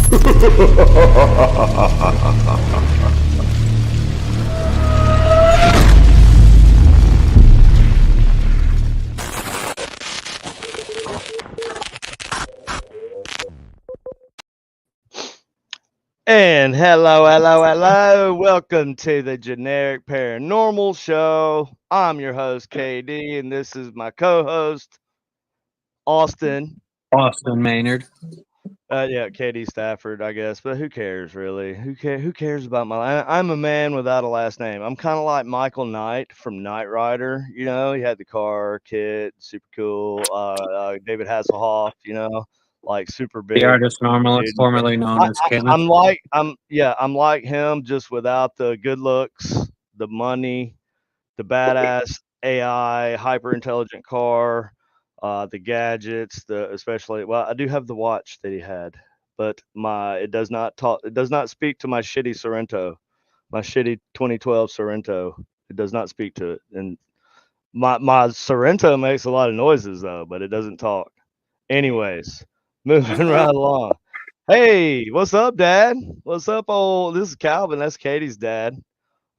And hello. Welcome to the Generic Paranormal Show. I'm your host, KD, and this is my co host, Austin. Austin Maynard. Yeah, KD Stafford, I guess, but who cares, really? Who cares about my life? I'm a man without a last name. I'm kind of like Michael Knight from Knight Rider. You know, he had the car, kit, super cool. David Hasselhoff, like super The big. artist normalist, Dude. formerly known as Kenneth. I'm like him, just without the good looks, the money, the badass AI, hyper intelligent car, the gadgets, I do have the watch that he had, but it does not talk. It does not speak to my shitty Sorrento, my shitty 2012 Sorrento. It does not speak to it, and my Sorrento makes a lot of noises though, but it doesn't talk. Anyways, moving right along. Hey, what's up, Dad? What's up, old? This is Calvin. That's Katie's dad.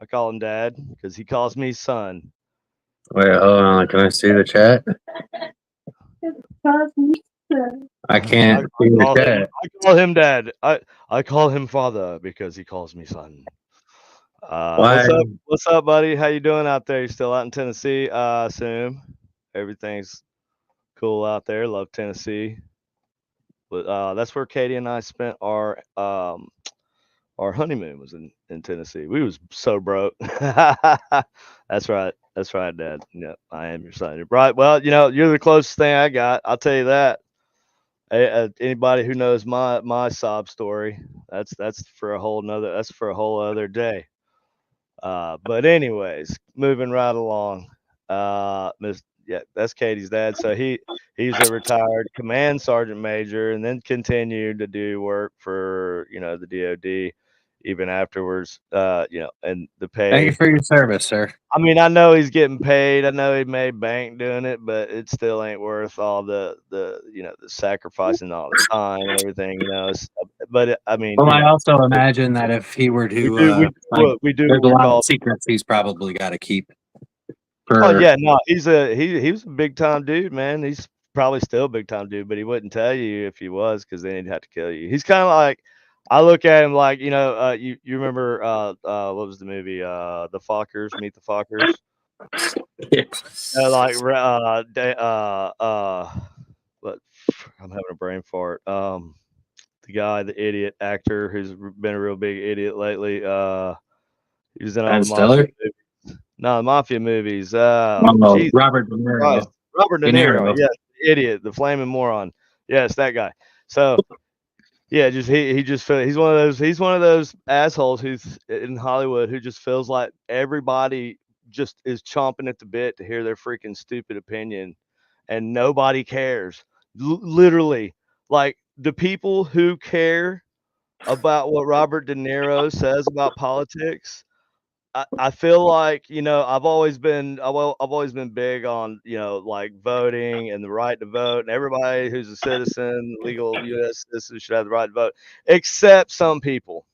I call him Dad because he calls me son. Wait, hold on. Can I see the chat? I can't see the chat. I call him Dad. I call him Father because he calls me son. Why? What's up? What's up, buddy? How you doing out there? You still out in Tennessee? I assume everything's cool out there. Love Tennessee, but that's where Katie and I spent our honeymoon was in Tennessee. We was so broke. That's right. That's right, Dad. Yeah, I am your son. Right. Well, you're the closest thing I got. I'll tell you that. Anybody who knows my sob story, that's for a whole other day. But anyways, moving right along. Yeah, that's Katie's dad. So he's a retired command sergeant major, and then continued to do work for the DoD even afterwards. And the Thank you pay. for your service, sir. I mean, I know he's getting paid. I know he made bank doing it, but it still ain't worth all the sacrificing all the time and everything. But I mean, Well, I also imagine that if he were we to, do we like, we do there's a what we lot call. of secrets he's probably got to keep. Oh yeah, no, he was a big time dude, man. He's probably still a big time dude, but he wouldn't tell you if he was because then he'd have to kill you. He's kind of like, I look at him like, you remember what was the movie the Fockers, Meet the Fockers? Yeah. What I'm having a brain fart. The guy, the idiot actor who's been a real big idiot lately. He was in all Ben the Stiller? mafia movies. No, the mafia movies. Oh, Jesus Robert De Niro. Christ. Robert De Niro. Yes, the idiot, the flaming moron. Yes, that guy. So yeah, just he just he's one of those assholes who's in Hollywood who just feels like everybody just is chomping at the bit to hear their freaking stupid opinion, and nobody cares. Literally, like the people who care about what Robert De Niro says about politics. I feel like I've always been big on like voting and the right to vote, and everybody who's a citizen, legal U.S. citizen, should have the right to vote, except some people.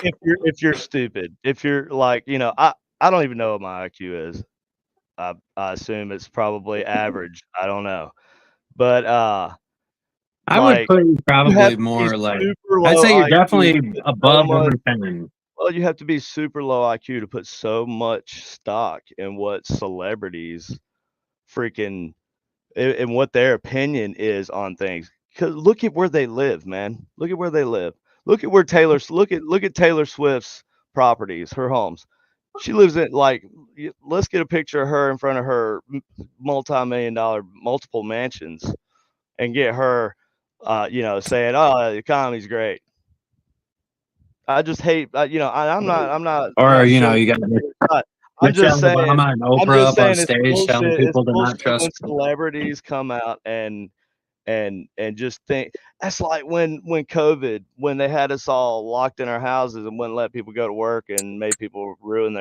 If you're stupid, if you're like I don't even know what my IQ is. I assume it's probably average. I don't know, but I would like put you you have probably to be more like, super I'd low say you're IQ to definitely put so above much. number 10. Well, you have to be super low IQ to put so much stock in what celebrities freaking and what their opinion is on things. 'Cause look at where they live, man. Look at where they live. Look at where look at Taylor Swift's properties, her homes. She lives in let's get a picture of her in front of her multi-million dollar multiple mansions and get her saying, "Oh, the economy's great." I just hate, I'm Or, not you know, sure. you got I'm just Michelle saying, Obama and Oprah up on it's stage telling bullshit. It's people to not bullshit trust when celebrities come out and just think that's like when COVID, when they had us all locked in our houses and wouldn't let people go to work and made people ruin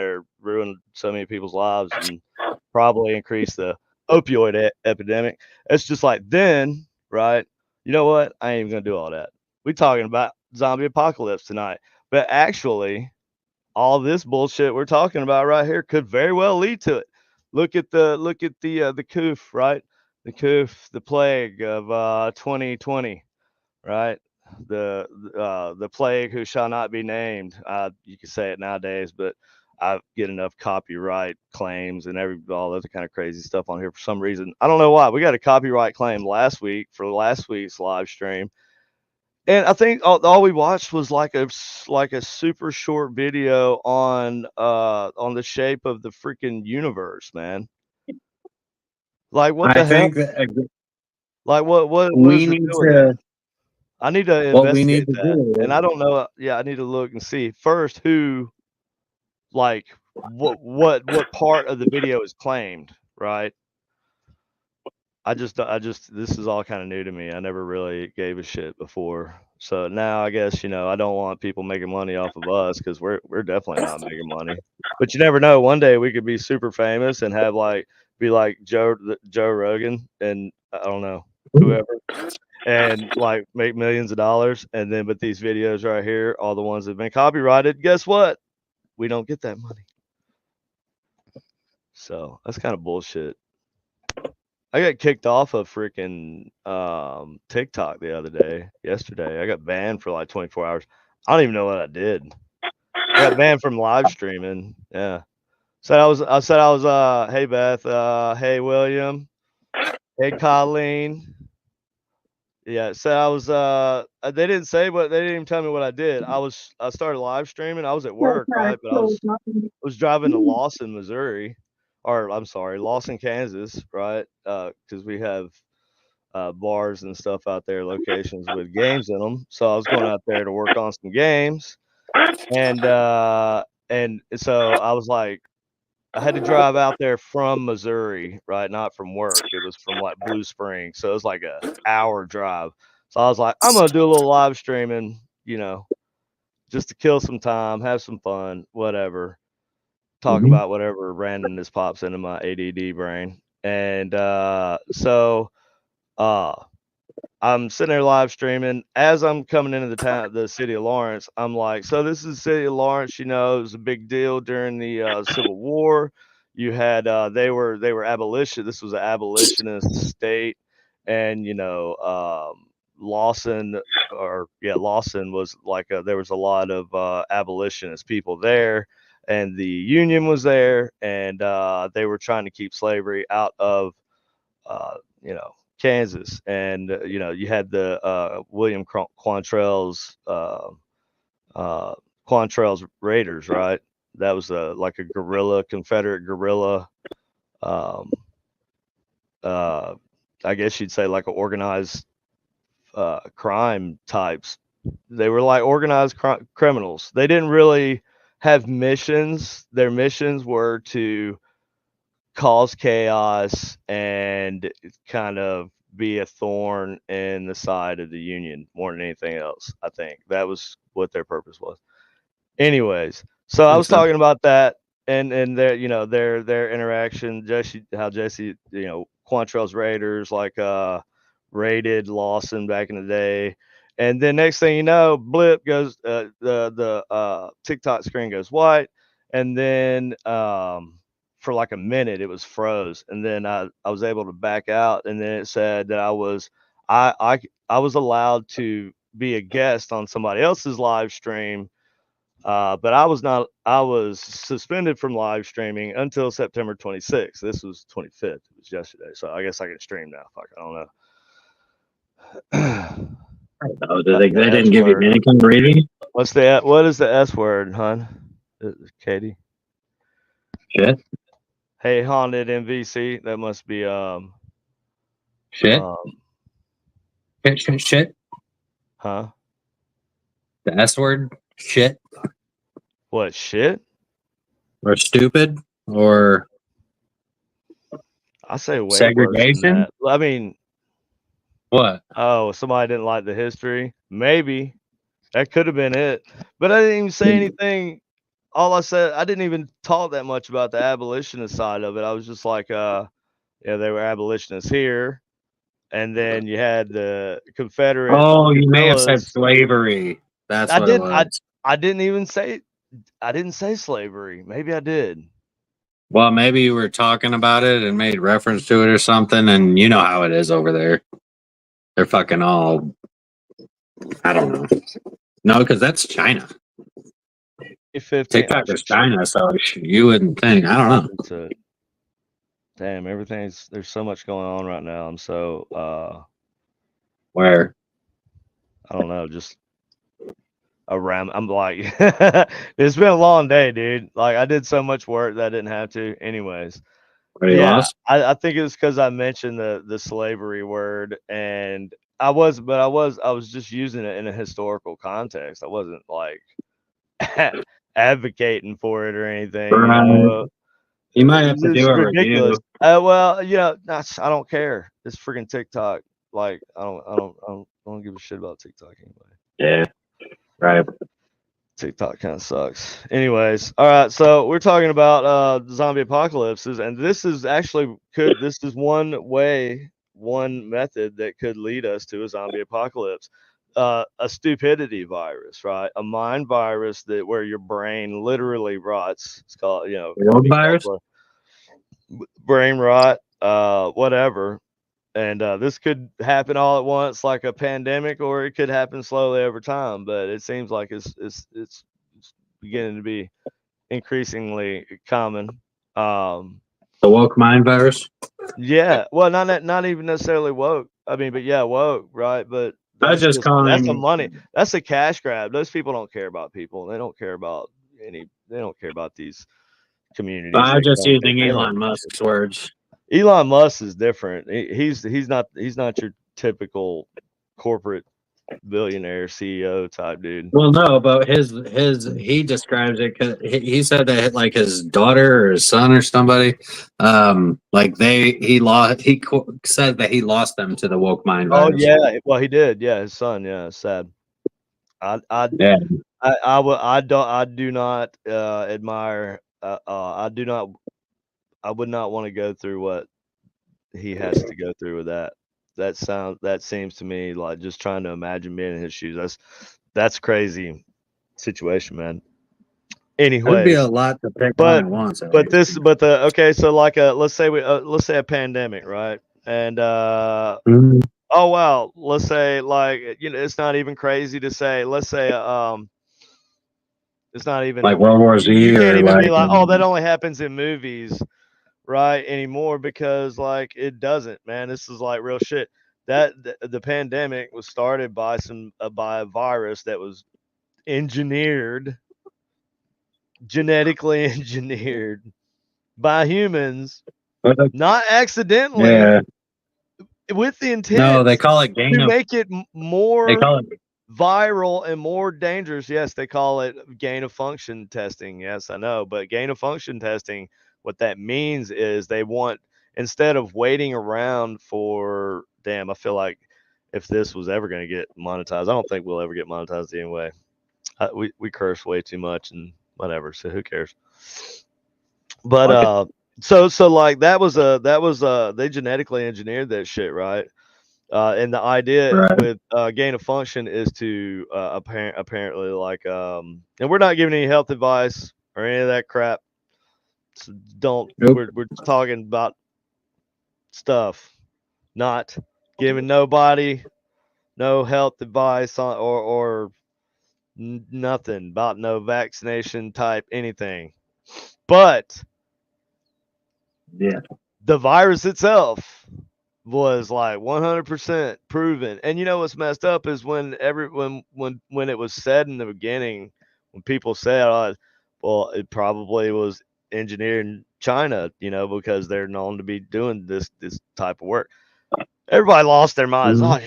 so many people's lives and probably increase the opioid epidemic. It's just like then, right? You know what? I ain't even gonna do all that. We talking about zombie apocalypse tonight, but actually, all this bullshit we're talking about right here could very well lead to it. Look at the coof, right? The coof, the plague of 2020, right? The plague who shall not be named. You can say it nowadays, but I get enough copyright claims and all other kind of crazy stuff on here for some reason. I don't know why. We got a copyright claim last week for last week's live stream, and I think all we watched was like a super short video on the shape of the freaking universe, man. Like what I the hell? think that Like what we is the need deal with that? to. I need to What we need investigate to that, do and I don't know. Yeah, I need to look and see first who, like, what part of the video is claimed, right? I just this is all kind of new to me. I never really gave a shit before, so now I guess I don't want people making money off of us because we're definitely not making money. But you never know. One day we could be super famous and have be like Joe Rogan and I don't know it. whoever and like make millions of dollars. And then, but these videos right here, all the ones that have been copyrighted, guess what? We don't get that money. So that's kind of bullshit. I got kicked off of freaking TikTok yesterday. I got banned for like 24 hours. I don't even know what I did. I got banned from live streaming. Yeah. I said I was hey Beth, hey William, hey Colleen. Yeah, so they didn't say what they didn't even tell me what I did. I started live streaming. I was at work, right? But I was driving to Lawson, Missouri, or I'm sorry, Lawson, Kansas, right? Because we have bars and stuff out there, locations with games in them. So I was going out there to work on some games, and so I was like, I had to drive out there from Missouri, right? Not from work. It was from like Blue Springs. So it was like a hour drive. So I was like, I'm gonna do a little live streaming, just to kill some time, have some fun, whatever. Talk Mhm. about whatever randomness pops into my ADD brain. And uh I'm sitting there live streaming. As I'm coming into the city of Lawrence, I'm like, so this is the city of Lawrence. It was a big deal during the Civil War. You had they were abolition. This was an abolitionist state, and Lawson Lawson was like there was a lot of abolitionist people there, and the Union was there, and they were trying to keep slavery out of uh, Kansas, and you had the William uh, Quantrell's Raiders, right? That was like a Confederate guerrilla. Um, uh, I guess you'd say like a organized crime types. They were like organized criminals. They didn't really have missions. Their missions were to cause chaos and kind of be a thorn in the side of the Union more than anything else. I think that was what their purpose was. Anyways, so I Think was so. talking about that and their interaction, Jesse, Quantrell's Raiders raided Lawson back in the day. And then next thing you know, blip goes the TikTok screen goes white, and then for like a minute it was froze, and then I was able to back out, and then it said that I was allowed to be a guest on somebody else's live stream, but I was not. I was suspended from live streaming until September 26th. This was 25th. It was yesterday, so I guess I can stream now. Fuck, I don't know. Oh, That's they the S didn't give you word. any kind of rating? What is the S word, hon? Katie. Shit. Hey, haunted MVC. That must be Shit. um Shit. huh? The S word. Shit. What shit? Or stupid. Or I say way worse than segregation. that. I mean, What? oh, somebody didn't like the history. Maybe that could have been it, but I didn't even say anything. All I said, I didn't even talk that much about the abolitionist side of it. I was just like, yeah, they were abolitionists here, and then you had the Confederate Oh, you may have said guerrillas. slavery. That's I what it didn't. was. I didn't even say. I didn't say slavery. Maybe I did. Well, maybe you were talking about it and made reference to it or something, and you know how it is over there. They're fucking all. I don't know. No, because that's China. 15. TikTok is China, so you wouldn't think. I don't know. So, damn, everything's there's so much going on right now. I'm so Where? I don't know, just around. I'm like, it's been a long day, dude. Like I did so much work that I didn't have to, anyways. Where But you yeah, lost? I think it's because I mentioned the slavery word, and I was just using it in a historical context. I wasn't like advocating for it or anything, you Right. know. You might have to It's do a ridiculous. review. Well, I don't care. It's freaking TikTok. Like, I don't give a shit about TikTok anyway. Yeah, right. TikTok kind of sucks. Anyways, all right. So we're talking about zombie apocalypses, and this is actually this is one method that could lead us to a zombie apocalypse. A stupidity virus, right? A mind virus that where your brain literally rots. It's called, could World be called virus? brain rot, whatever. And this could happen all at once, like a pandemic, or it could happen slowly over time. But it seems like it's beginning to be increasingly common. Um, The woke mind virus? yeah, well, not even necessarily woke. I mean, but yeah, woke, right? But I was just that's a calling. money, that's a cash grab. Those people don't care about people. They don't care about they don't care about these communities I'm that just come. using They don't Elon Musk's words. Elon Musk is different. He's not your typical corporate billionaire CEO type dude. Well, no, but his he describes it. 'Cause he said that like his daughter or his son or somebody, like he lost. Said that he lost them to the woke mind Oh virus. yeah, well he did. Yeah, his son. Yeah, it's sad. I I Yeah, I do not admire. I would not want to go through what he has to go through with that. That seems to me like just trying to imagine being in his shoes. That's crazy situation, man. that'd be a Anyways, lot to pick on but at once. At but least. this but the okay, so like let's say a pandemic, right? And Mhm. oh wow, let's say like it's not even crazy to say. Let's say it's not Like even World War you Z can't or even be like like, oh, that only happens in movies, right? Anymore because like it doesn't, man. This is like real shit. The pandemic was started by by a virus that was engineered, genetically engineered by humans, not accidentally, yeah. with the No, intent they call it to gain of. make it They more call it. viral and more dangerous. Yes, they call it gain of function testing. Yes, I know. But gain of function testing, what that means is they want, instead of waiting around for, damn, I feel like if this was ever going to get monetized, I don't think we'll ever get monetized anyway. We curse way too much and whatever, so who cares? But Fuck it. so like that was they genetically engineered that shit, right? And the idea Right. with gain of function is to apparently like and we're not giving any health advice or any of that crap. So don't Nope. we're talking about stuff, not giving nobody no health advice on or nothing about no vaccination type anything. But Yeah. the virus itself was like 100% proven. And you know what's messed up is when it was said in the beginning, when people said, well, it probably was engineered in China, because they're known to be doing this type of work. Everybody lost their minds. Mhm. Oh,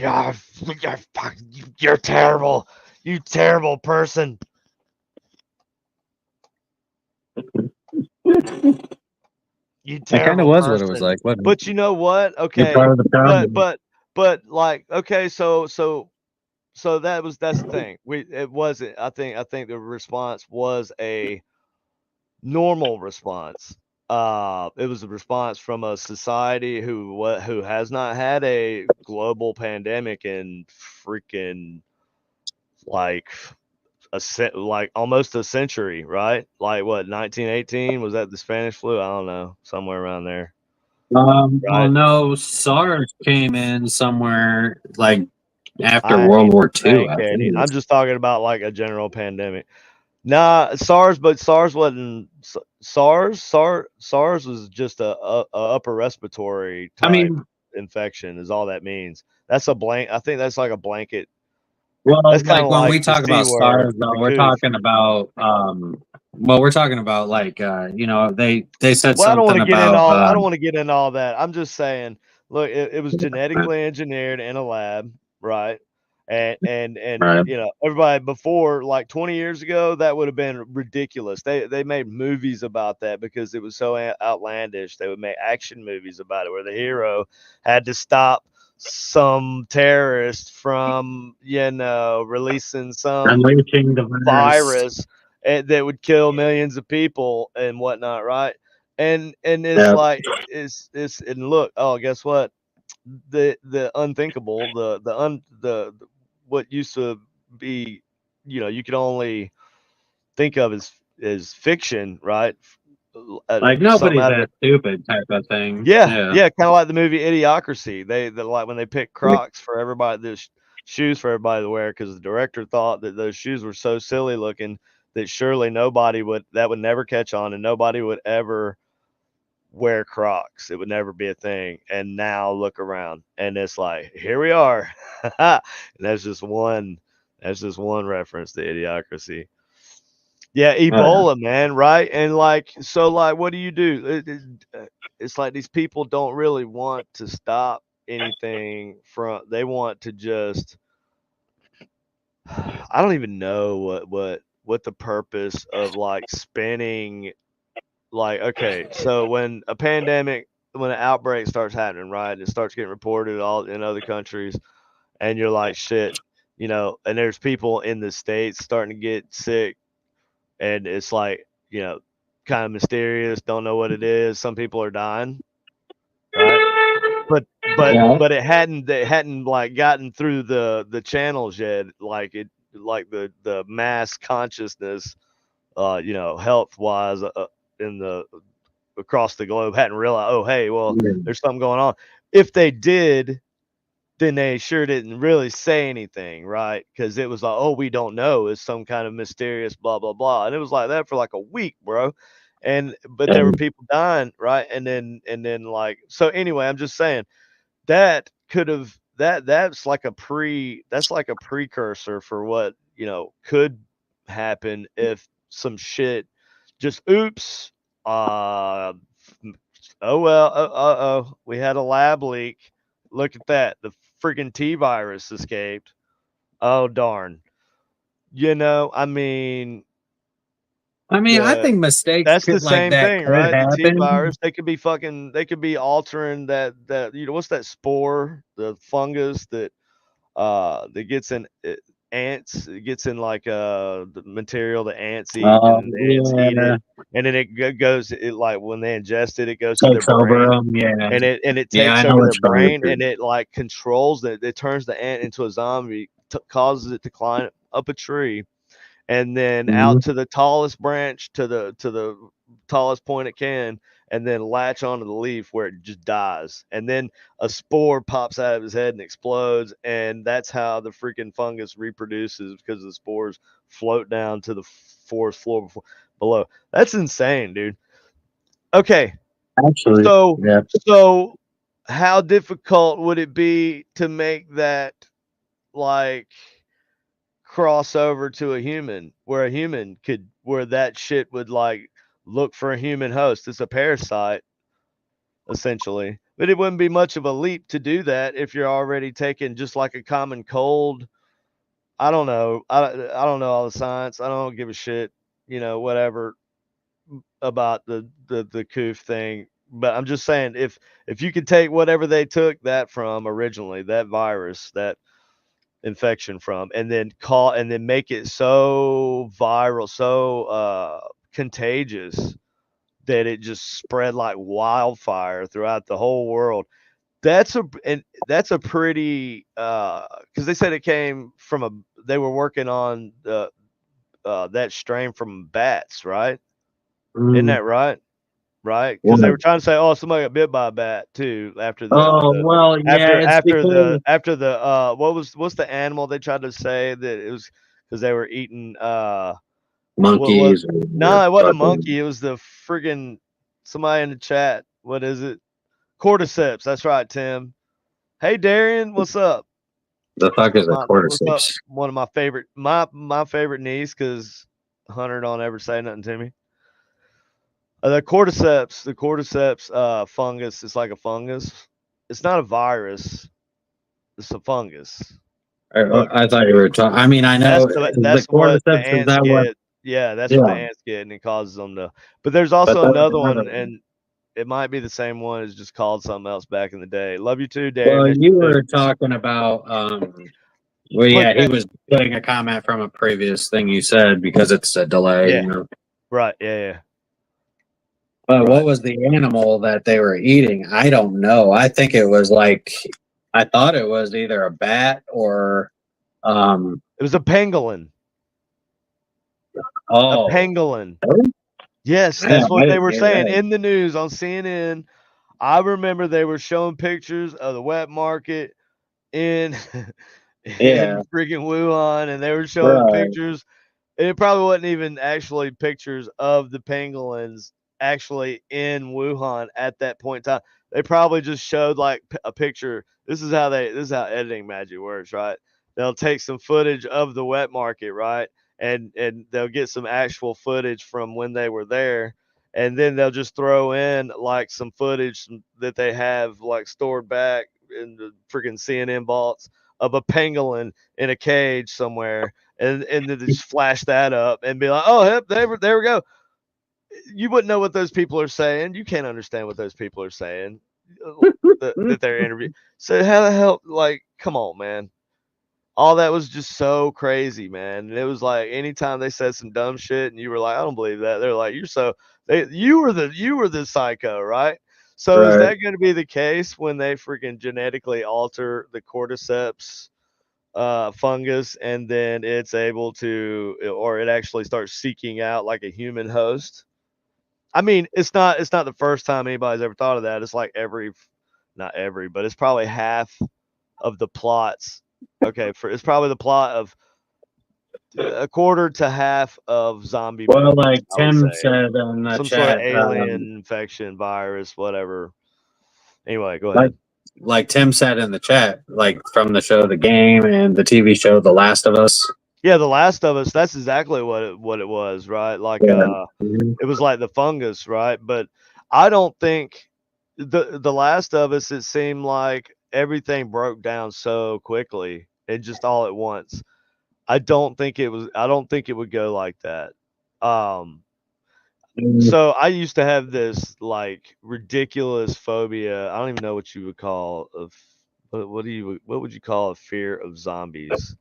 you're terrible. You terrible person. You That kind of terrible was what it was person. like. What? But you know what? You're Okay. part of the But problem. but but like okay, so that's the thing. It wasn't. I think the response was a normal response. it was a response from a society who has not had a global pandemic in freaking like like almost a century, right? Like what, 1918? Was that the Spanish flu? I don't know, somewhere around there, Well, right? no, SARS came in somewhere like after I World ain't War I II, ain't I caring. think. I'm just talking about like a general pandemic. Nah, SARS, but SARS wasn't SARS was just a upper respiratory I type mean, infection is all that means. That's a blank. I think that's like a blanket. well, That's kind like of when like we the talk C about word SARS, with though, the we're coof. talking about well, we're talking about like they said Well, I don't want something to get in about all. I don't want to get into all that. I'm just saying, look, it was genetically engineered in a lab, right? And right, everybody before, like 20 years ago, that would have been ridiculous. They made movies about that because it was so outlandish. They would make action movies about it where the hero had to stop some terrorist from releasing some unleashing the virus. virus that would kill millions of people and whatnot, right? And it's Yeah, like it's and look, oh, guess what? The unthinkable, the what used to be, you could only think of as fiction, right? like Something nobody's out of that stupid type of thing. yeah, Yeah, yeah, kinda like the movie Idiocracy. They like when they picked Crocs for everybody, the shoes for everybody to wear, because the director thought that those shoes were so silly looking that surely nobody would never catch on, and nobody would ever wear Crocs. It would never be a thing. And now look around, and it's like, here we are. And that's just one reference to Idiocracy. Yeah, oh yeah, Ebola, man, right? And like, so like, what do you do? It's like these people don't really want to stop anything from. They want to just. I don't even know what the purpose of like spinning. Like, okay, so when an outbreak starts happening, right, it starts getting reported all in other countries, and you're like, shit, and there's people in the states starting to get sick, and it's like, kind of mysterious, don't know what it is. Some people are dying, right? But but yeah. but it hadn't like gotten through the channels yet, like the mass consciousness, health wise, in the across the globe hadn't realized, oh hey, well, Yeah. there's something going on. If they did, then they sure didn't really say anything, right? Because it was like, oh, we don't know. It's some kind of mysterious blah blah blah, and it was like that for like a week, bro. And but there were And people dying, right? And then like, so anyway, I'm just saying that could have that's like a precursor for what could happen if some shit just oops, uh oh well, we had a lab leak, look at that, the freaking T virus escaped, oh darn, I mean, I mean, I the think mistakes that's the could like same that thing, could right? The T happen. virus, they could be altering that what's that spore, the fungus that gets in ants, it gets in like the material the ants eat, and then the ants eat Yeah, it, and then goes, it like when they ingest it, it goes to their takes over brain, them. Yeah, and it yeah, takes I know over their which one brain, you're. and it like controls it turns the ant into a zombie, causes it to climb up a tree, and then Mhm. out to the tallest branch, to the tallest point it can, and then latch onto the leaf where it just dies, and then a spore pops out of his head and explodes, and that's how the freaking fungus reproduces, because the spores float down to the forest floor below. That's insane, dude. Okay, Actually, so yeah. so how difficult would it be to make that, like, cross over to a human, where a human could, where that shit would like look for a human host? It's a parasite essentially, but it wouldn't be much of a leap to do that if you're already taking just like a common cold. I don't know. I don't know all the science. I don't give a shit, whatever about the coof thing. But I'm just saying, if you could take whatever they took that from originally, that virus, that infection from, and then make it so viral, so contagious, that it just spread like wildfire throughout the whole world. That's a pretty because they said it came from a they were working on that strain from bats, right? Isn't Mm, that right? Right? Because they what? were trying to say, oh, somebody got bit by a bat too after Oh well, yeah, it's because after the what's the animal they tried to say that it was because they were eating what monkeys no, or it wasn't a fucking monkey, it was the friggin' somebody in the chat. What is it? Cordyceps. That's right, Tim. Hey Darian, what's up? the fuck is a What's up? cordyceps? One of my favorite my favorite niece because Hunter don't ever say nothing to me. The cordyceps fungus is like a fungus. It's not a virus. It's a fungus. Look, I thought you were talking. I mean, I know the that's what the cordyceps is ants that what? get. Yeah, that's what the Yeah, ants get, and it causes them to. But there's but also that's another another one, one. and it might be the same one. It's just called something else back in the day. Love you too, Darren. Well, Miss you you too. were talking about. Well, But yeah, he was putting a comment from a previous thing you said because it's a delay. yeah, You know. right. Yeah, yeah, But what right. was the animal that they were eating? I don't know. I think it was like I thought it was either a bat or um It was a pangolin. A oh pangolin. Yes, that's damn, I what they didn't were hear saying that. in the news on CNN. I remember they were showing pictures of the wet market in in Yeah, freaking Wuhan, and they were showing right. pictures. And it probably wasn't even actually pictures of the pangolins actually in Wuhan at that point in time. They probably just showed like a picture. This is how editing magic works, right? They'll take some footage of the wet market, right? And they'll get some actual footage from when they were there, and then they'll just throw in like some footage that they have like stored back in the freaking CNN vaults of a pangolin in a cage somewhere, and then just flash that up and be like, oh, yep, there we go. You wouldn't know what those people are saying. You can't understand what those people are saying that they're interviewing. So how the hell, like, come on, man. All that was just so crazy, man. And it was like anytime they said some dumb shit and you were like, I don't believe that. They're like, you were the psycho, right? So is Right. that going to be the case when they freaking genetically alter the cordyceps fungus and then it's able to or it actually starts seeking out like a human host? I mean, it's not the first time anybody's ever thought of that. It's like not every, but it's probably half of the plots. Okay, for it's probably the plot of a quarter to half of zombie Well, movies, like I would Tim say. said in the Some sort of chat, alien infection, virus, whatever. Anyway, go like ahead. like Tim said in the chat, like from the show The Game and the TV show The Last of Us. Yeah, The Last of Us, that's exactly what it was, right? Like Yeah. Mhm. it was like the fungus, right? But I don't think the Last of Us, it seemed like everything broke down so quickly and just all at once. I don't think it would go like that. Um so I used to have this like ridiculous phobia. I don't even know what you would call of what would you call a fear of zombies?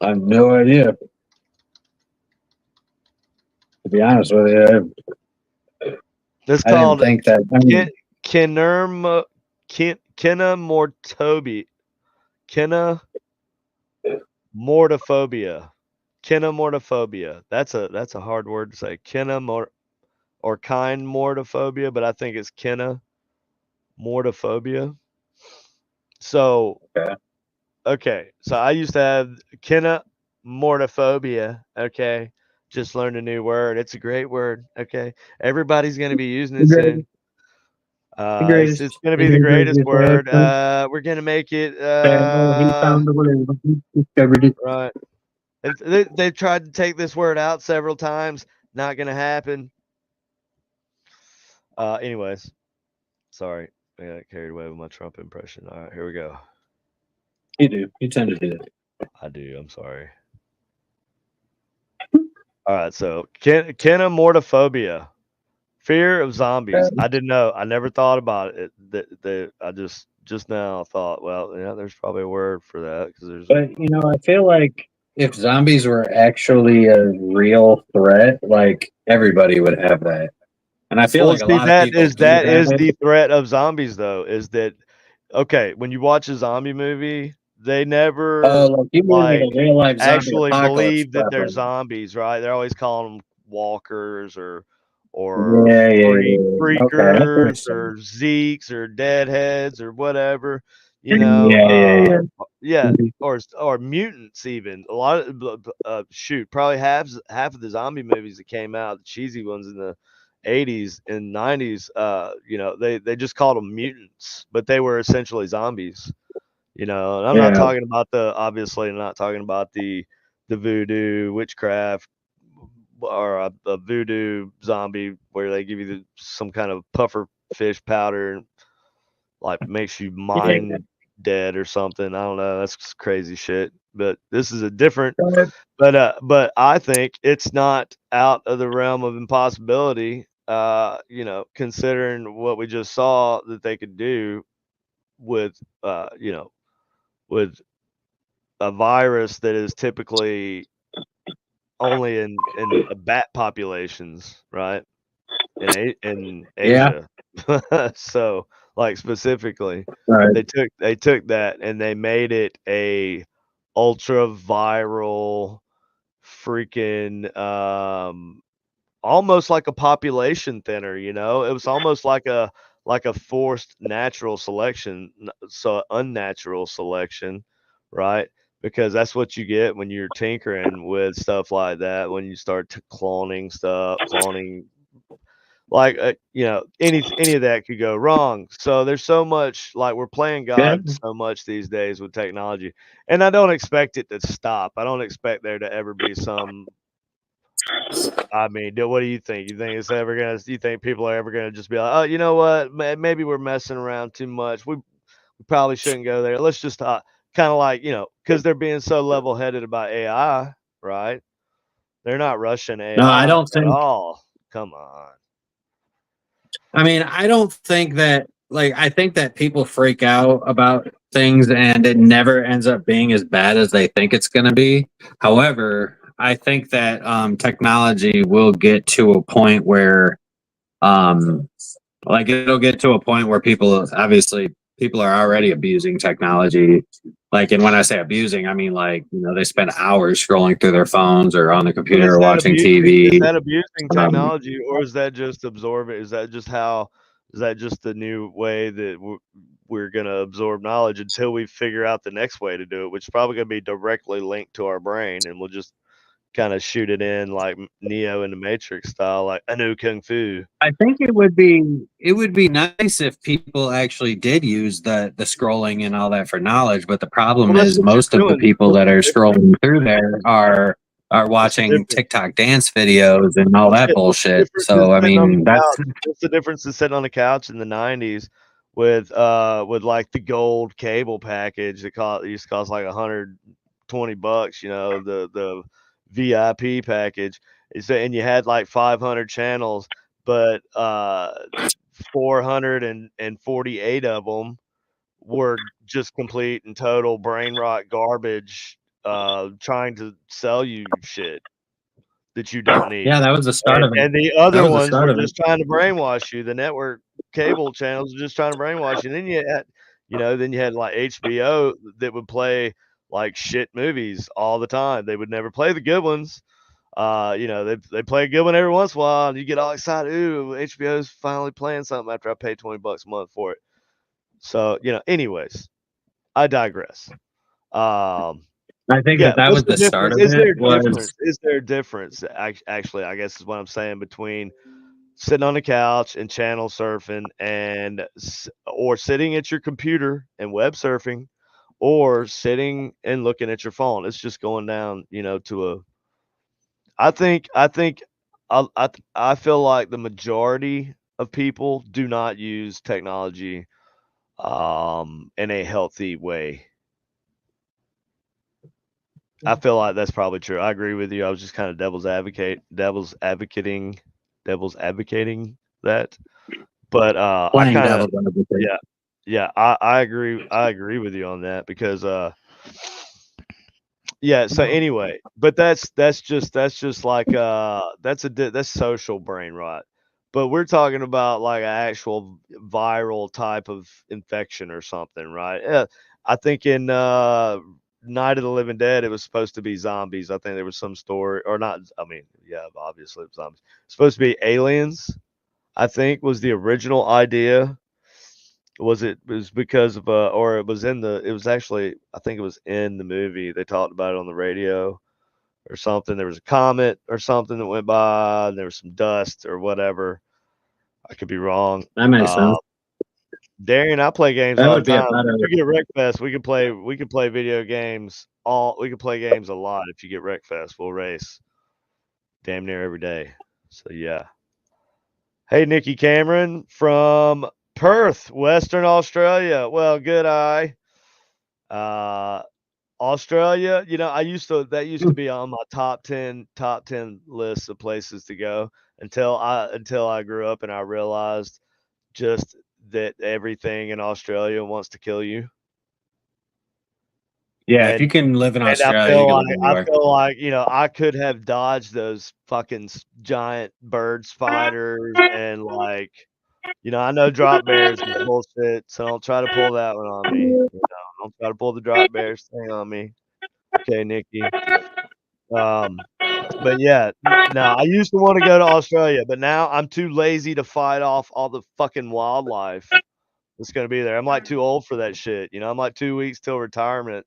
I have no idea. To be honest with you, It's I didn't called think that. I kin- mean, kinermo kinemortopia. Kinemortophobia. Kinemortophobia. That's a hard word to say. Kinemor or kindmortophobia, but I think it's kinemortophobia. So okay. okay, so I used to have kinemortophobia. Okay, just learned a new word. It's a great word. Okay, everybody's gonna be using The it soon. greatest, the It's greatest, gonna be and the the greatest greatest word. ever. We're gonna make it He found the word. He discovered it. right. They tried to take this word out several times. Not gonna happen. Anyways, sorry, I got carried away with my Trump impression. All right, here we go. You do. You tend to do that. I do. I'm sorry. All right, so kinemortophobia. Fear of zombies. I didn't know. I never thought about it. I just now thought, well, yeah, there's probably a word for that because there's But you know, I feel like if zombies were actually a real threat, like everybody would have that. And I feel Well, like a see, lot of people do that have is it. the threat of zombies, though, is that okay, when you watch a zombie movie, they Oh, never, like you mean like, a real life zombie actually apocalypse believe that they're prepper. zombies, right? They're always calling them walkers or Yeah, yeah, yeah. Okay, I freakers understand. or Zeeks or deadheads or whatever, you know, Yeah, yeah, yeah. yeah, Mhm. or mutants even. A lot of shoot, probably half of the zombie movies that came out, the cheesy ones in the 80s and 90s, you know, they just called them mutants, but they were essentially zombies, you know. And I'm not Yeah, talking about obviously I'm not talking about the voodoo witchcraft or a voodoo zombie where they give you some kind of puffer fish powder, like makes you yeah. mind dead or something. I don't know. That's crazy shit. But this is a different. But, But I think it's not out of the realm of impossibility. You know, considering what we just saw that they could do with, you know, with a virus that is typically only in bat populations, right? In yeah, Asia. So, like, specifically, right. they took that and they made it a ultra viral freaking, almost like a population thinner, you know? It was almost like a forced natural selection, so unnatural selection, right? Because that's what you get when you're tinkering with stuff like that, when you start cloning stuff, cloning, like, you know, any of that could go wrong. So there's so much, like, we're playing Yeah. God so much these days with technology, and I don't expect it to stop. I don't expect there to ever be some, I mean, what do you think? You think it's ever gonna? You think people are ever gonna just be like, oh, you know what? Maybe we're messing around too much. We probably shouldn't go there. Let's just kind of like, you know, because they're being so level headed about AI, right? They're not rushing No, I AI don't at think. all. Come on. I mean, I don't think that. Like, I think that people freak out about things, and it never ends up being as bad as they think it's going to be. However, I think that technology will get to a point where um, like it'll get to a point where people obviously people are already abusing technology. Like, and when I say abusing, I mean like they spend hours scrolling through their phones or on the But computer or watching is TV. that abusing Um, technology, or is that just absorbing? Is that just how? Is that just the new way that we're gonna absorb knowledge until we figure out the next way to do it, which is probably gonna be directly linked to our brain, and we'll just kind of shoot it in like Neo in the Matrix style, like I knew kung fu. I think it would be nice if people actually did use the scrolling and all that for knowledge. But the problem Well, that's is what you're most of the doing. people What's that the are difference? scrolling through there are What's the watching difference? TikTok dance videos and all Well, that shit, what's the bullshit. difference in So I sitting on the mean that's couch? What's the difference in sitting on the couch in the '90s with like the gold cable package that used to cost like $120, you know, the VIP package. And you had like 500 channels, but 448 of them were just complete and total brain rot garbage, trying to sell you shit that you don't need. yeah, that was the start of it. And the That other was the ones start were of it. just trying to brainwash you. The network cable channels were just trying to brainwash you. And then you had, you know, then you had like HBO that would play like shit movies all the time. They would never play the good ones. You know, they play a good one every once in a while, and you get all excited. Ooh, HBO's finally playing something after I paid $20 a month for it. So, you know, anyways, I digress. Um, I think yeah, that what's was the the start difference? of Is it. there a Was difference? Is there a difference? Actually, I guess is what I'm saying, between sitting on the couch and channel surfing and or sitting at your computer and web surfing, or sitting and looking at your phone. It's just going down, you know, to a. I think I feel like the majority of people do not use technology in a healthy way. I feel like that's probably true. I agree with you. I was just kind of devil's advocating that. But I playing kind of, devil's advocate. yeah, yeah, I agree with you on that because Yeah, so anyway, but that's just like that's social brain rot. But we're talking about like an actual viral type of infection or something, right? Yeah, I think in Night of the Living Dead it was supposed to be zombies. I think there was some story or not, I mean, yeah, obviously it was zombies. Supposed to be aliens, I think was the original idea. It was because of or it was in the it was actually I think it was in the movie. They talked about it on the radio or something. There was a comet or something that went by, and there was some dust or whatever. I could be wrong. That makes sense. Darian, I play games That all would the be a time. better. If you get Wreckfest, we could play video games we could play games a lot if you get Wreckfest. We'll race damn near every day. So yeah. Hey, Nikki Cameron from Perth, Western Australia. Well, good eye. Uh, Australia, I used to that used to be on my top ten lists of places to go until I grew up and I realized just that everything in Australia wants to kill you. Yeah, if you And can live in and Australia, you can live I anywhere. feel like, I could have dodged those fucking giant bird spiders and like, I know drop bears is bullshit, so don't try to pull that one on me. Don't try to pull the drop bears thing on me. Okay, Nikki. Um, but yeah, now I used to want to go to Australia, but now I'm too lazy to fight off all the fucking wildlife that's gonna be there. I'm like too old for that shit. I'm like 2 weeks till retirement.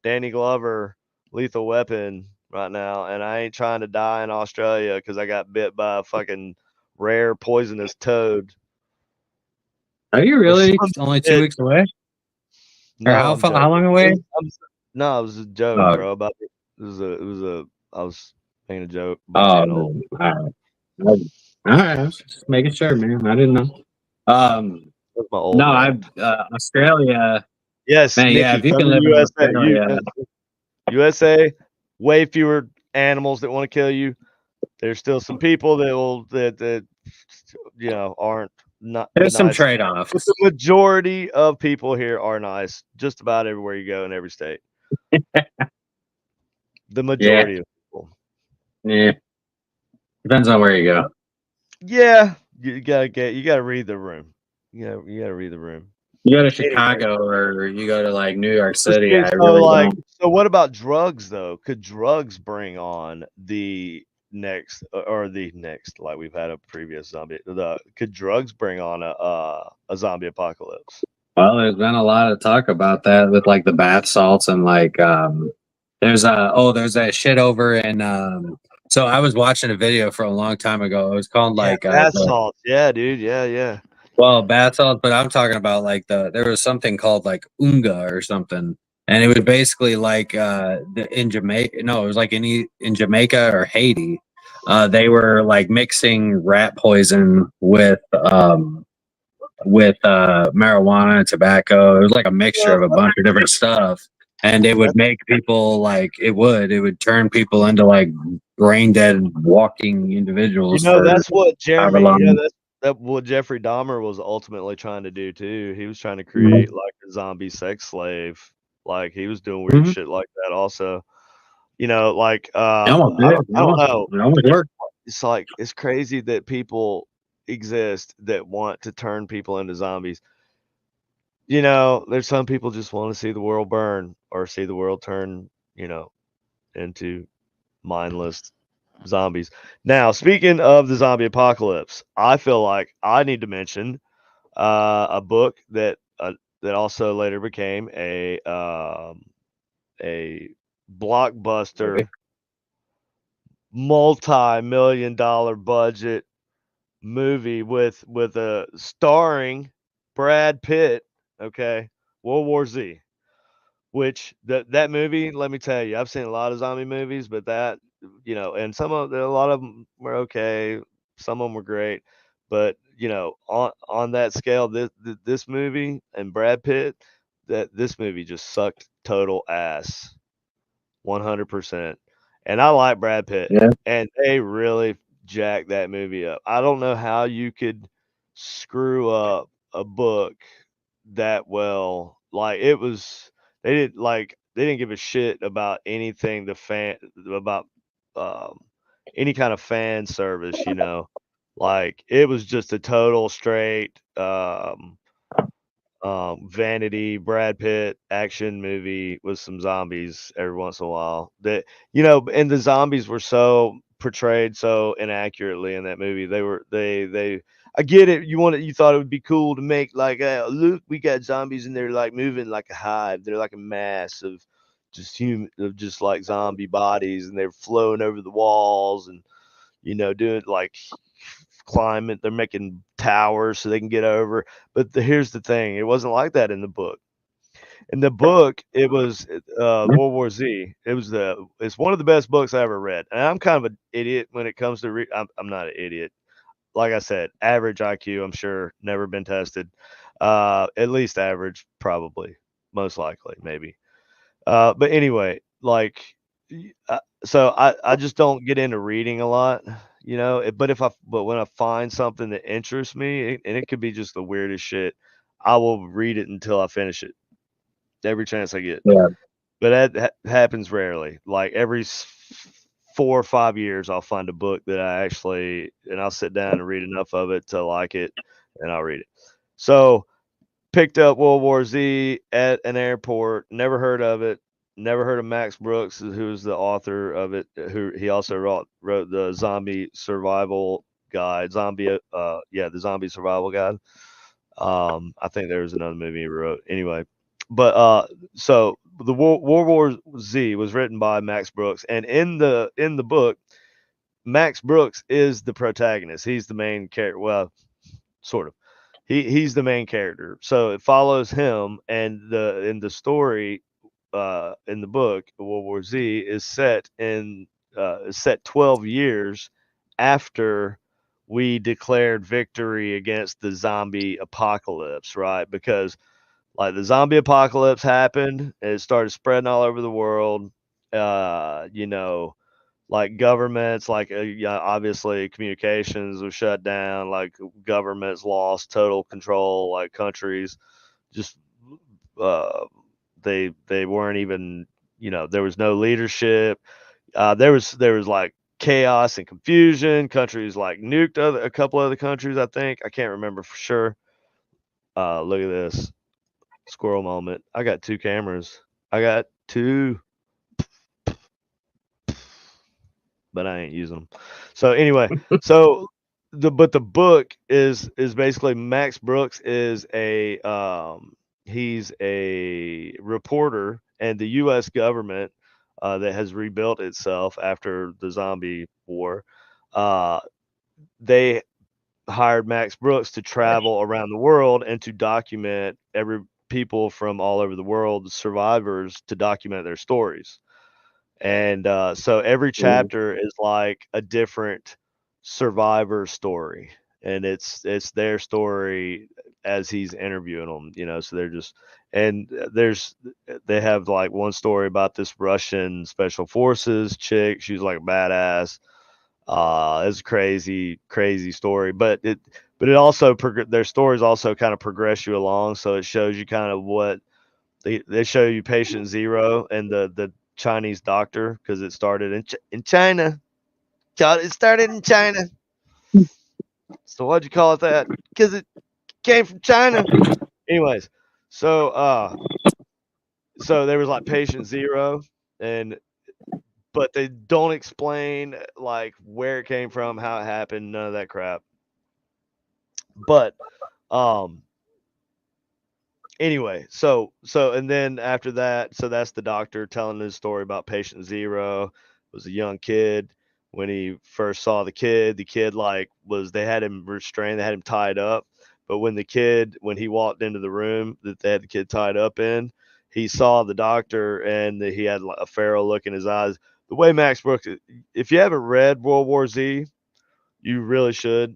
Danny Glover, Lethal Weapon right now, and I ain't trying to die in Australia because I got bit by a fucking rare poisonous toad Are you or really some only two shit. weeks away? Or No, I'm how joking. long away? No, it was a joke, Oh, bro. About it was a I was making a joke about oh, being old. all right. All right, I was just making sure, man. I didn't know. That's my old No, I rant. Australia, Yes, man. Yeah, Nikki, if you come can to live in USA. Australia, USA, way fewer animals that want to kill you. There's still some people that will that aren't not there's some nice. trade But offs. the majority of people here are nice, just about everywhere you go in every state. The Yeah, majority of people. yeah. Depends on where you go. Yeah, you gotta read the room. You gotta read the room. You go to Anyway, Chicago or you go to like New York so City. see, I so really like, don't. so what about drugs though? Could drugs bring on the next or the next like we've had a previous zombie? Could drugs bring on a zombie apocalypse? Well, there's been a lot of talk about that with like the bath salts and like there's that shit over in so I was watching a video from a long time ago. It was called Yeah, like bath salts. Yeah, dude. Yeah, yeah. well, bath salts, but I'm talking about like there was something called like unga or something. And it was basically like in Jamaica. No, it was like in Jamaica or Haiti. They were like mixing rat poison with marijuana and tobacco. It was like a mixture Well, of a bunch of different stuff, and it would that's make people like it would turn people into like brain dead walking individuals for that's what however Jeremy. long. That what Jeffrey Dahmer was ultimately trying to do too. He was trying to create like a zombie sex slave. Like he was doing weird Mm-hmm. shit like that. Also, like It almost I did. don't I don't know. It almost worked. It's like it's crazy that people exist that want to turn people into zombies. There's some people just want to see the world burn or see the world turn, into mindless zombies. Now, speaking of the zombie apocalypse, I feel like I need to mention a book that also later became a blockbuster, multi-million-dollar budget movie with a starring Brad Pitt. Okay, World War Z. Which that movie, let me tell you, I've seen a lot of zombie movies, but that, and a lot of them were okay, some of them were great, but on that scale, this movie and Brad Pitt, that this movie just sucked total ass, 100%. And I like Brad Pitt, Yeah, and they really jacked that movie up. I don't know how you could screw up a book that well. Like it was, they did like they didn't give a shit about anything the fan about um, any kind of fan service, you know. Like it was just a total straight vanity Brad Pitt action movie with some zombies every once in a while. That you know, and the zombies were so portrayed so inaccurately in that movie. They. I get it. You thought it would be cool to make like, look, we got zombies and they're like moving like a hive. They're like a mass of just like zombie bodies, and they're flowing over the walls and doing like climbing. They're making towers so they can get over. But here's the thing: it wasn't like that in the book. In the book, it was World War Z. It's one of the best books I ever read. And I'm kind of an idiot when it comes to I'm not an idiot. Like I said, average IQ. I'm sure, never been tested. At least average, probably, most likely, maybe. But anyway, like, so I just don't get into reading a lot, but when I find something that interests me, and it could be just the weirdest shit, I will read it until I finish it every chance I get. Yeah. But that happens rarely. Like every 4 or 5 years, I'll find a book that and I'll sit down and read enough of it to like it, and I'll read it. So picked up World War Z at an airport. Never heard of it. Never heard of Max Brooks, who's the author of it. Who he also wrote the Zombie Survival Guide. The Zombie Survival Guide. I think there was another movie he wrote. Anyway, but so the World War Z was written by Max Brooks, and in the book, Max Brooks is the protagonist. He's the main character. Well, sort of. He's the main character. So it follows him, and the story in the book World War Z is set 12 years after we declared victory against the zombie apocalypse, right? Because like the zombie apocalypse happened, and it started spreading all over the world. You know, like governments, like yeah, obviously communications was shut down, like governments lost total control, like countries just uh they weren't even, there was no leadership. There was like chaos and confusion. Countries like nuked a couple other countries, I think. I can't remember for sure. Look at this squirrel moment. I got two cameras. I got two, but I ain't using them. So anyway, so the book is basically Max Brooks is he's a reporter, and the U.S. government that has rebuilt itself after the zombie war. Uh, they hired Max Brooks to travel around the world and to document every people from all over the world, survivors, to document their stories. And so every chapter is like a different survivor story, and it's their story as he's interviewing them. So they're just and they have like one story about this Russian special forces chick. She's like a badass. It's a crazy story, but it also their stories also kind of progress you along, so it shows you kind of what they show you patient zero and the Chinese doctor, because it started in China. It started in China. So why'd you call it that? Because it came from China. Anyways, so so there was like patient zero, and but they don't explain like where it came from, how it happened, none of that crap. But um anyway, so and then after that, so that's the doctor telling his story about patient zero. Was a young kid. When he first saw the kid like was they had him restrained, they had him tied up. But when he walked into the room that they had the kid tied up in, he saw the doctor, and he had like a feral look in his eyes. The way Max Brooks, if you haven't read World War Z, you really should,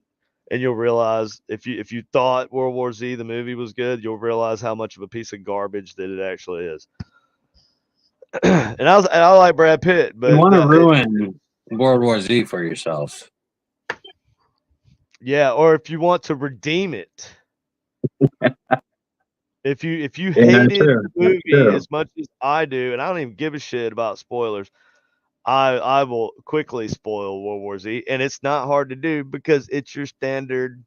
and you'll realize, if you thought World War Z the movie was good, you'll realize how much of a piece of garbage that it actually is. And I like Brad Pitt, You but want to ruin World War Z for yourself. yeah, or if you want to redeem it, If you Yeah, hated true. the That's movie true. as much as I do, and I don't even give a shit about spoilers, I will quickly spoil World War Z, and it's not hard to do because it's your standard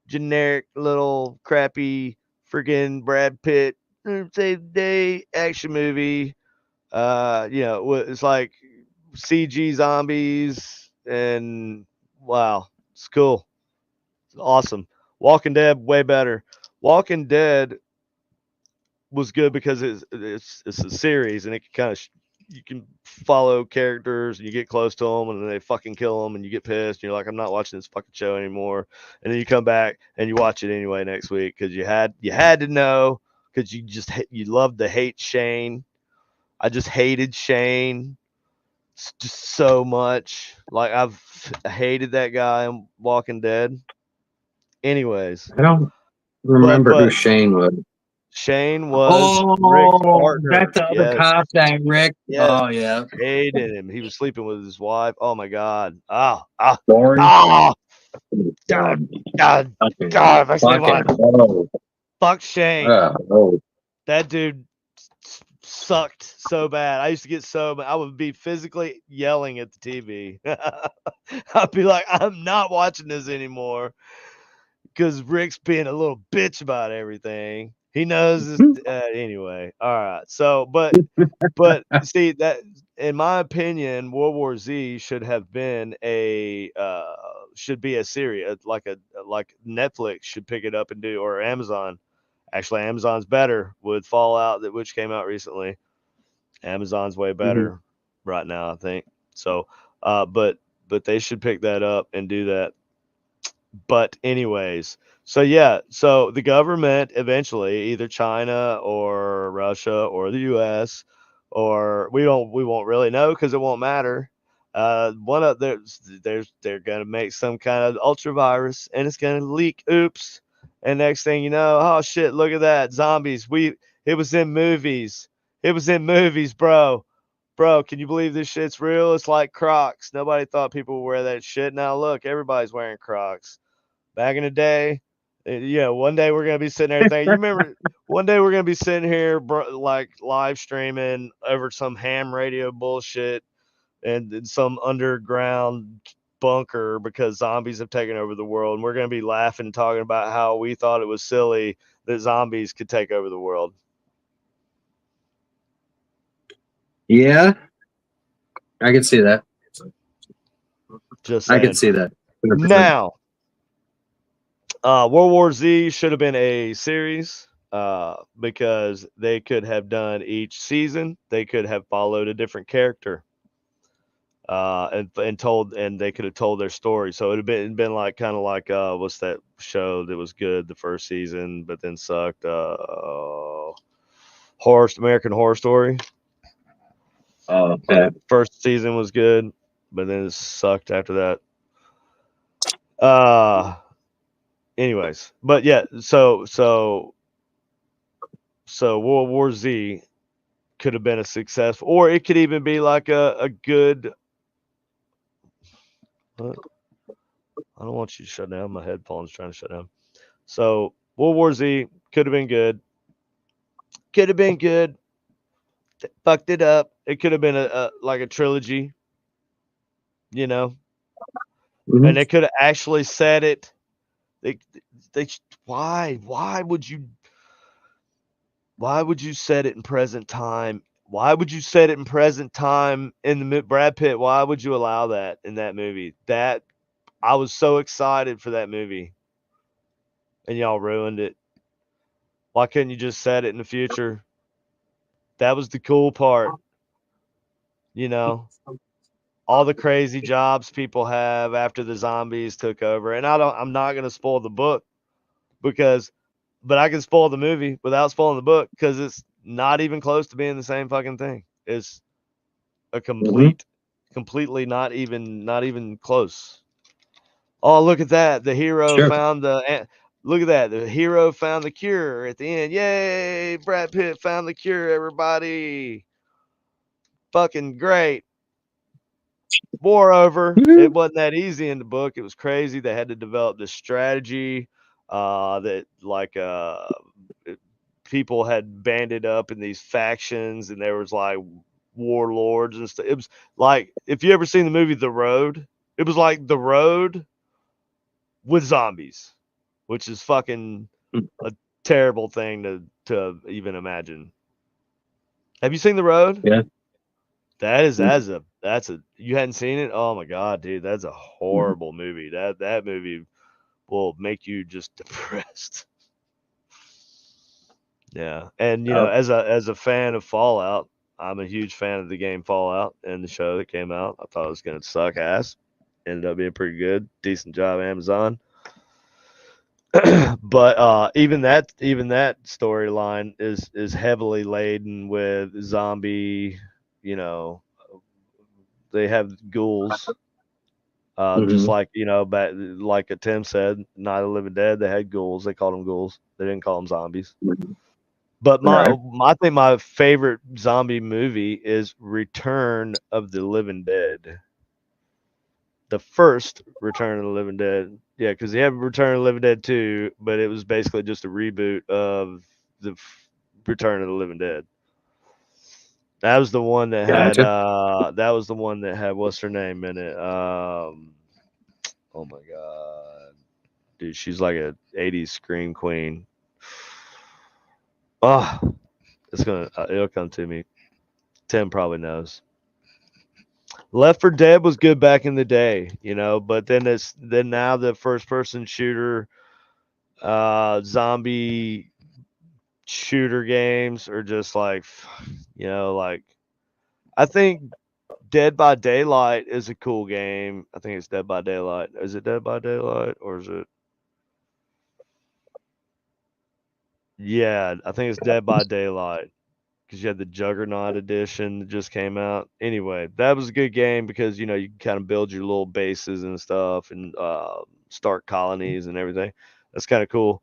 generic little crappy freaking Brad Pitt save the day action movie. It's like CG zombies and wow, it's cool. It's awesome. Walking Dead way better. Walking Dead was good because it's a series and it can kind of you can follow characters and you get close to them and then they fucking kill them and you get pissed and you're like I'm not watching this fucking show anymore and then you come back and you watch it anyway next week because you had to know because you loved to hate Shane. I just hated Shane just so much. Like I've hated that guy in Walking Dead. Anyways, I don't but remember who but Shane was. Shane was Rick's Oh, that's partner. the other Yes, cop that Rick. yes, Oh yeah, hated him. He was sleeping with his wife. Oh my god. Lori. Ah, God, God, God, fucking, God. Makes me fucking, want to oh, fuck Shane. oh. That dude sucked so bad. I used to get so I would be physically yelling at the TV. I'd be like, I'm not watching this anymore because Rick's being a little bitch about everything. He knows this anyway. All right. So, but see that in my opinion, World War Z should be a series like Netflix should pick it up and do or Amazon. Actually, Amazon's better with Fallout which came out recently. Amazon's way Mhm. better right now, I think. So, but they should pick that up and do that. But anyways, so yeah, so the government eventually, either China or Russia or the US, or we won't really know because it won't matter. One of they're gonna make some kind of ultra virus and it's gonna leak. Oops. And next thing you know, oh shit, look at that. Zombies. It was in movies. It was in movies, bro. Bro, can you believe this shit's real? It's like Crocs. Nobody thought people would wear that shit. Now look, everybody's wearing Crocs back in the day. One day we're gonna be sitting there thinking. You remember? One day we're gonna be sitting here, like live streaming over some ham radio bullshit and in some underground bunker because zombies have taken over the world, and we're gonna be laughing, and talking about how we thought it was silly that zombies could take over the world. Yeah, I can see that. Just I can saying. see that. 100%. Now, World War Z should have been a series because they could have done each season. They could have followed a different character and they could have told their story. So it'd been like kind of like what's that show that was good the first season but then sucked? American Horror Story. Oh, okay. First season was good, but then it sucked after that. Uh, anyways, but yeah, so World War Z could have been a success, or it could even be like a good. I don't want you to shut down. My headphones trying to shut down. So World War Z could have been good. Could have been good. Fucked it up. It could have been like a trilogy, you know, Mhm. and they could have actually said it. They they why would you set it in present time? Why would you set it in present time in the Brad Pitt? Why would you allow that in that movie? That I was so excited for that movie, and y'all ruined it. Why couldn't you just set it in the future? That was the cool part, you know. All the crazy jobs people have after the zombies took over, and I'm not gonna spoil the book because, but I can spoil the movie without spoiling the book because it's not even close to being the same fucking thing. It's a Mhm. completely not even close. Oh, look at that! The hero Sure. found look at that! The hero found the cure at the end. Yay! Brad Pitt found the cure. Everybody, fucking great. Moreover, Mhm. it wasn't that easy in the book. It was crazy. They had to develop this strategy that, like, people had banded up in these factions, and there was like warlords and stuff. It was like, if you ever seen the movie The Road, it was like The Road with zombies, which is fucking a terrible thing to even imagine. Have you seen The Road? Yeah. That's a you hadn't seen it? Oh my god, dude, that's a horrible movie. That movie will make you just depressed. Yeah, and Oh, as a fan of Fallout, I'm a huge fan of the game Fallout and the show that came out. I thought it was gonna suck ass. Ended up being pretty good. Decent job, Amazon. But even that storyline is heavily laden with zombie. You know, they have ghouls. Just mhm. like like Tim said, Night of the Living Dead, they had ghouls. They called them ghouls. They didn't call them zombies. But Right. I think my favorite zombie movie is Return of the Living Dead. The first Return of the Living Dead. Yeah, because they have Return of the Living Dead 2, but it was basically just a reboot of the Return of the Living Dead. That was the one Gotcha. that was the one that had what's her name in it? Oh my god. Dude, she's like a 80s scream queen. Oh, it'll come to me. Tim probably knows. Left for Dead was good back in the day, but then now the first person shooter zombie shooter games are just like like I think Dead by Daylight is a cool game. I think it's Dead by Daylight. Is it Dead by Daylight or is it? Yeah, I think it's Dead by Daylight because you had the Juggernaut edition that just came out. Anyway, that was a good game because you can kind of build your little bases and stuff and start colonies and everything. That's kind of cool.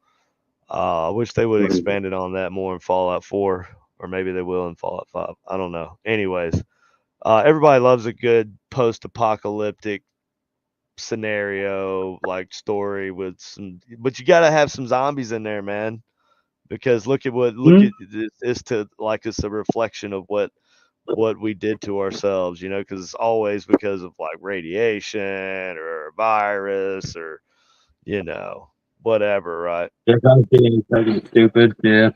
I wish they would have expanded on that more in Fallout 4, or maybe they will in Fallout 5. I don't know. Anyways, everybody loves a good post-apocalyptic scenario like story with some, but you got to have some zombies in there, man. Because look Mhm. at it's to like it's a reflection of what we did to ourselves, because it's always because of like radiation or a virus or whatever, right? If I'm being pretty stupid, yeah.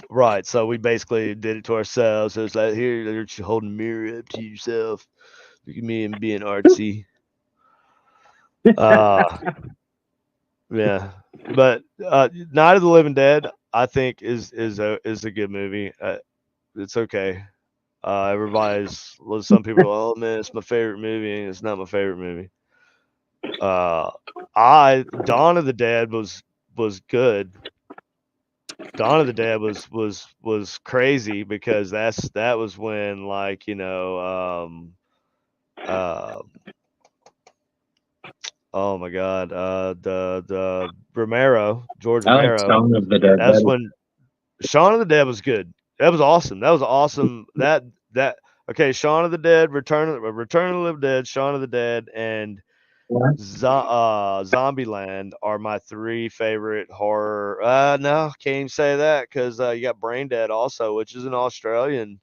Right. So we basically did it to ourselves. So it's like here, you're just holding a mirror up to yourself. Look at me and being artsy. Uh yeah. But Night of the Living Dead, I think is a good movie. It's okay. Some people go, oh man, it's my favorite movie, and it's not my favorite movie. Uh, Dawn of the Dead was good. Dawn of the Dead was crazy because that was when like uh oh my god the George I like Romero. Song of the Dead That's better. when Shaun of the Dead was good. That was awesome. That was awesome. That okay. Shaun of the Dead, Return of the Living Dead, Shaun of the Dead, and What? Zombieland are my three favorite horror. No, can't even say that because you got Brain Dead also, which is an Australian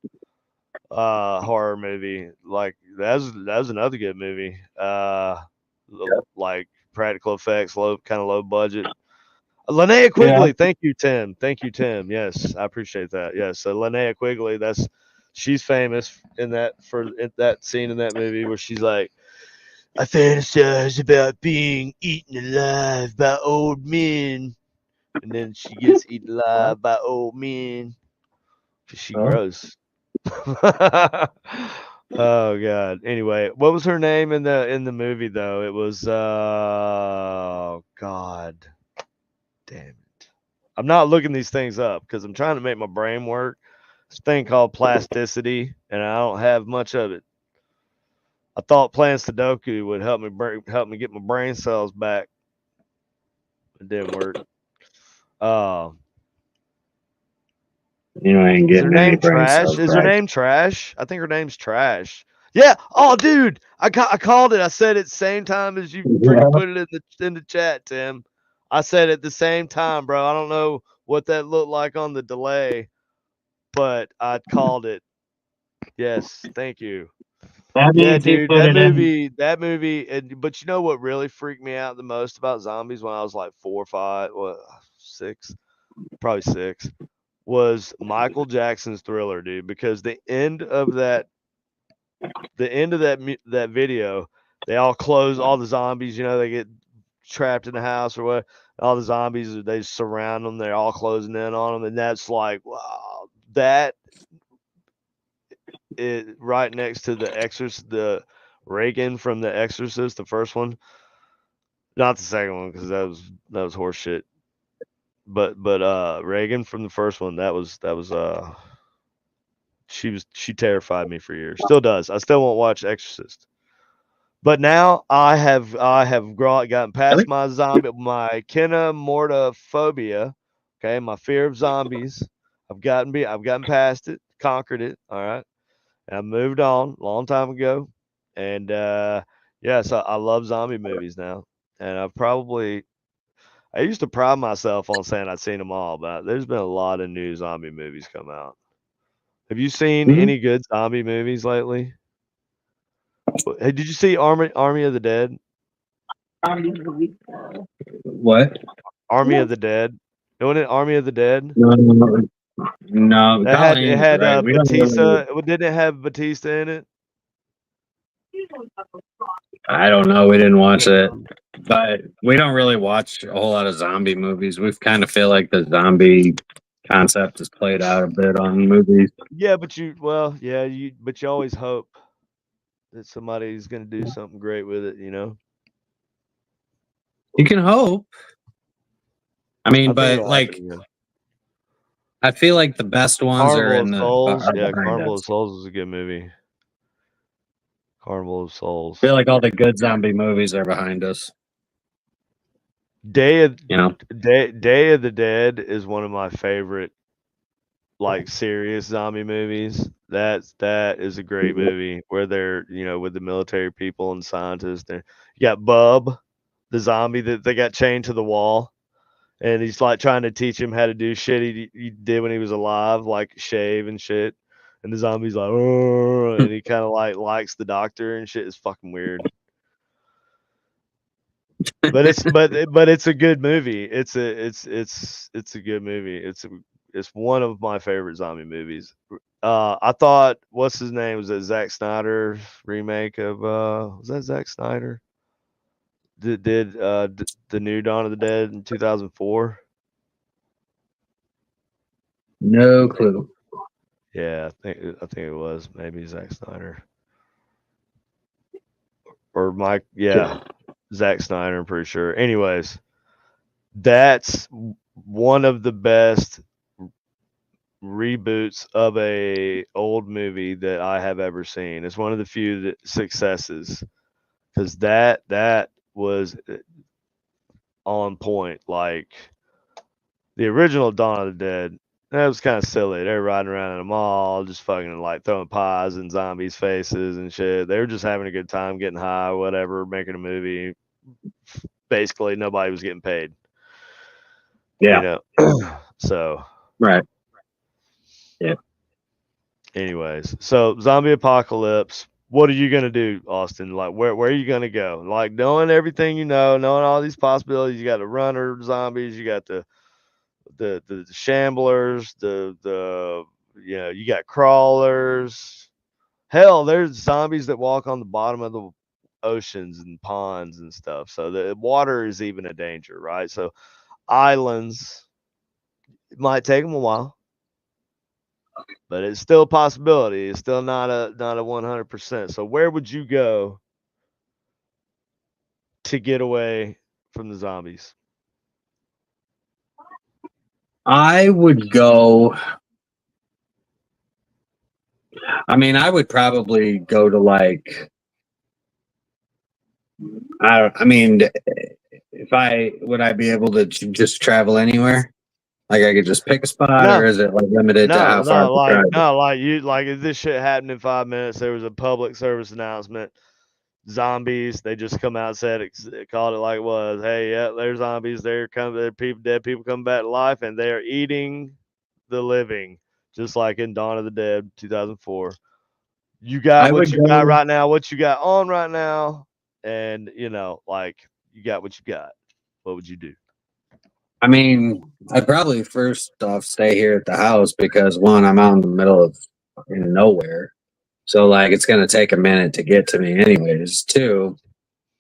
horror movie. Like that was another good movie. Like practical effects, low budget. Linnea Yeah. Quigley, thank you, Tim. Thank you, Tim. Yes, I appreciate that. Yes, so Linnea Quigley, she's famous in that scene in that movie where she's like, I fantasize about being eaten alive by old men, and then she gets eaten alive by old men because she Oh, grows. Oh god. Anyway, what was her name in the movie though? It was oh god. Damn it. I'm not looking these things up because I'm trying to make my brain work. This thing called plasticity, and I don't have much of it. I thought playing Sudoku would help me get my brain cells back. It didn't work. Uh, you ain't is her getting any name brain Trash? cells Is her back. name Trash? I think her name's Trash. Yeah. Oh, dude, I called it. I said it same time as you freaking Yeah. put it in the chat, Tim. I said it the same time, bro. I don't know what that looked like on the delay, but I called it. Yes, thank you. That Yeah, means he dude, put it in. that movie, but you know what really freaked me out the most about zombies when I was like 4 or 5, what, 6, probably 6, was Michael Jackson's Thriller, dude, because the end of that video, they all close all the zombies, they get trapped in the house or what, all the zombies, they surround them, they're all closing in on them, and that's like, wow, that is right next to the Reagan from The Exorcist, the first one. Not the second one because that was horse shit. But Reagan from the first one, that was she terrified me for years. Still does. I still won't watch Exorcist. But now I have gotten past my kinemortophobia. Okay, my fear of zombies. I've gotten past it, conquered it. All right, and I moved on a long time ago. And yeah, so I love zombie movies now. And I used to pride myself on saying I'd seen them all, but there's been a lot of new zombie movies come out. Have you seen Mhm. any good zombie movies lately? Hey, did you see Army of the Dead? What? Army of the Dead. Wasn't it Army of the Dead? No, no, no. That had it Colleen's had right. We don't really. Batista. Didn't it have Batista in it? I don't know. We didn't I watch don't it, know. but we don't really watch a whole lot of zombie movies. We kind of feel like the zombie concept is played out a bit on movies. Yeah, but you always hope that somebody's gonna do something great with it. You can hope. I I mean, think but it'll happen like, again. I feel like the best ones are Carnival in of the Souls. are Yeah, behind Carnival of us. Souls is a good movie. Carnival of I Souls. feel like all the good zombie movies are behind us. Day of You know, Day of the Dead is one of my favorite like serious zombie movies. That is a great movie where they're with the military people and scientists. And you got Bub, the zombie that they got chained to the wall, and he's like trying to teach him how to do shit he did when he was alive, like shave and shit. And the zombie's like, "Arr," and he kind of like likes the doctor and shit. Is fucking weird. But it's a good movie. It's a good movie. It's one of my favorite zombie movies. I thought what's his name was that Zack Snyder remake of was that Zack Snyder that did the new Dawn of the Dead in 2004? no clue. Yeah, I think it was maybe Zack Snyder or Mike. Yeah, Zack Snyder. I'm pretty sure. Anyways, that's one of the best reboots of a old movie that I have ever seen. It's one of the few successes because that was on point. Like the original Dawn of the Dead, that was kind of silly. They're riding around in a mall, just fucking like throwing pies in zombies' faces and shit. They were just having a good time, getting high, whatever, making a movie. Basically, nobody was getting paid, you Yeah, know. So right. Yeah. anyways, so zombie apocalypse. What are you gonna do, Austin? Like, where are you gonna go? Like, knowing everything knowing all these possibilities. You got the runner zombies. You got the shamblers. You got crawlers. Hell, there's zombies that walk on the bottom of the oceans and ponds and stuff. So the water is even a danger, right? So islands, it might take them a while, but it's still a possibility. It's still not a 100%. So where would you go to get away from the zombies? I would go. I mean, I would probably go to like. I mean, if I would I be able to just travel anywhere? Like I could just pick a spot, or No, is it like limited to how no, far I no. could Like drive? no, like you, like if this shit happened in 5 minutes, there was a public service announcement. zombies. They just come out and called it like it was. Hey, yeah, they're zombies. They're people, dead people coming back to life, and they are eating the living, just like in Dawn of the Dead, 2004. You got I what would you got go. right now, what you got on right now, and like you got what you got. What would you do? I mean, I'd probably first off stay here at the house because one, I'm out in the middle of nowhere, so like it's gonna take a minute to get to me, anyways. Two,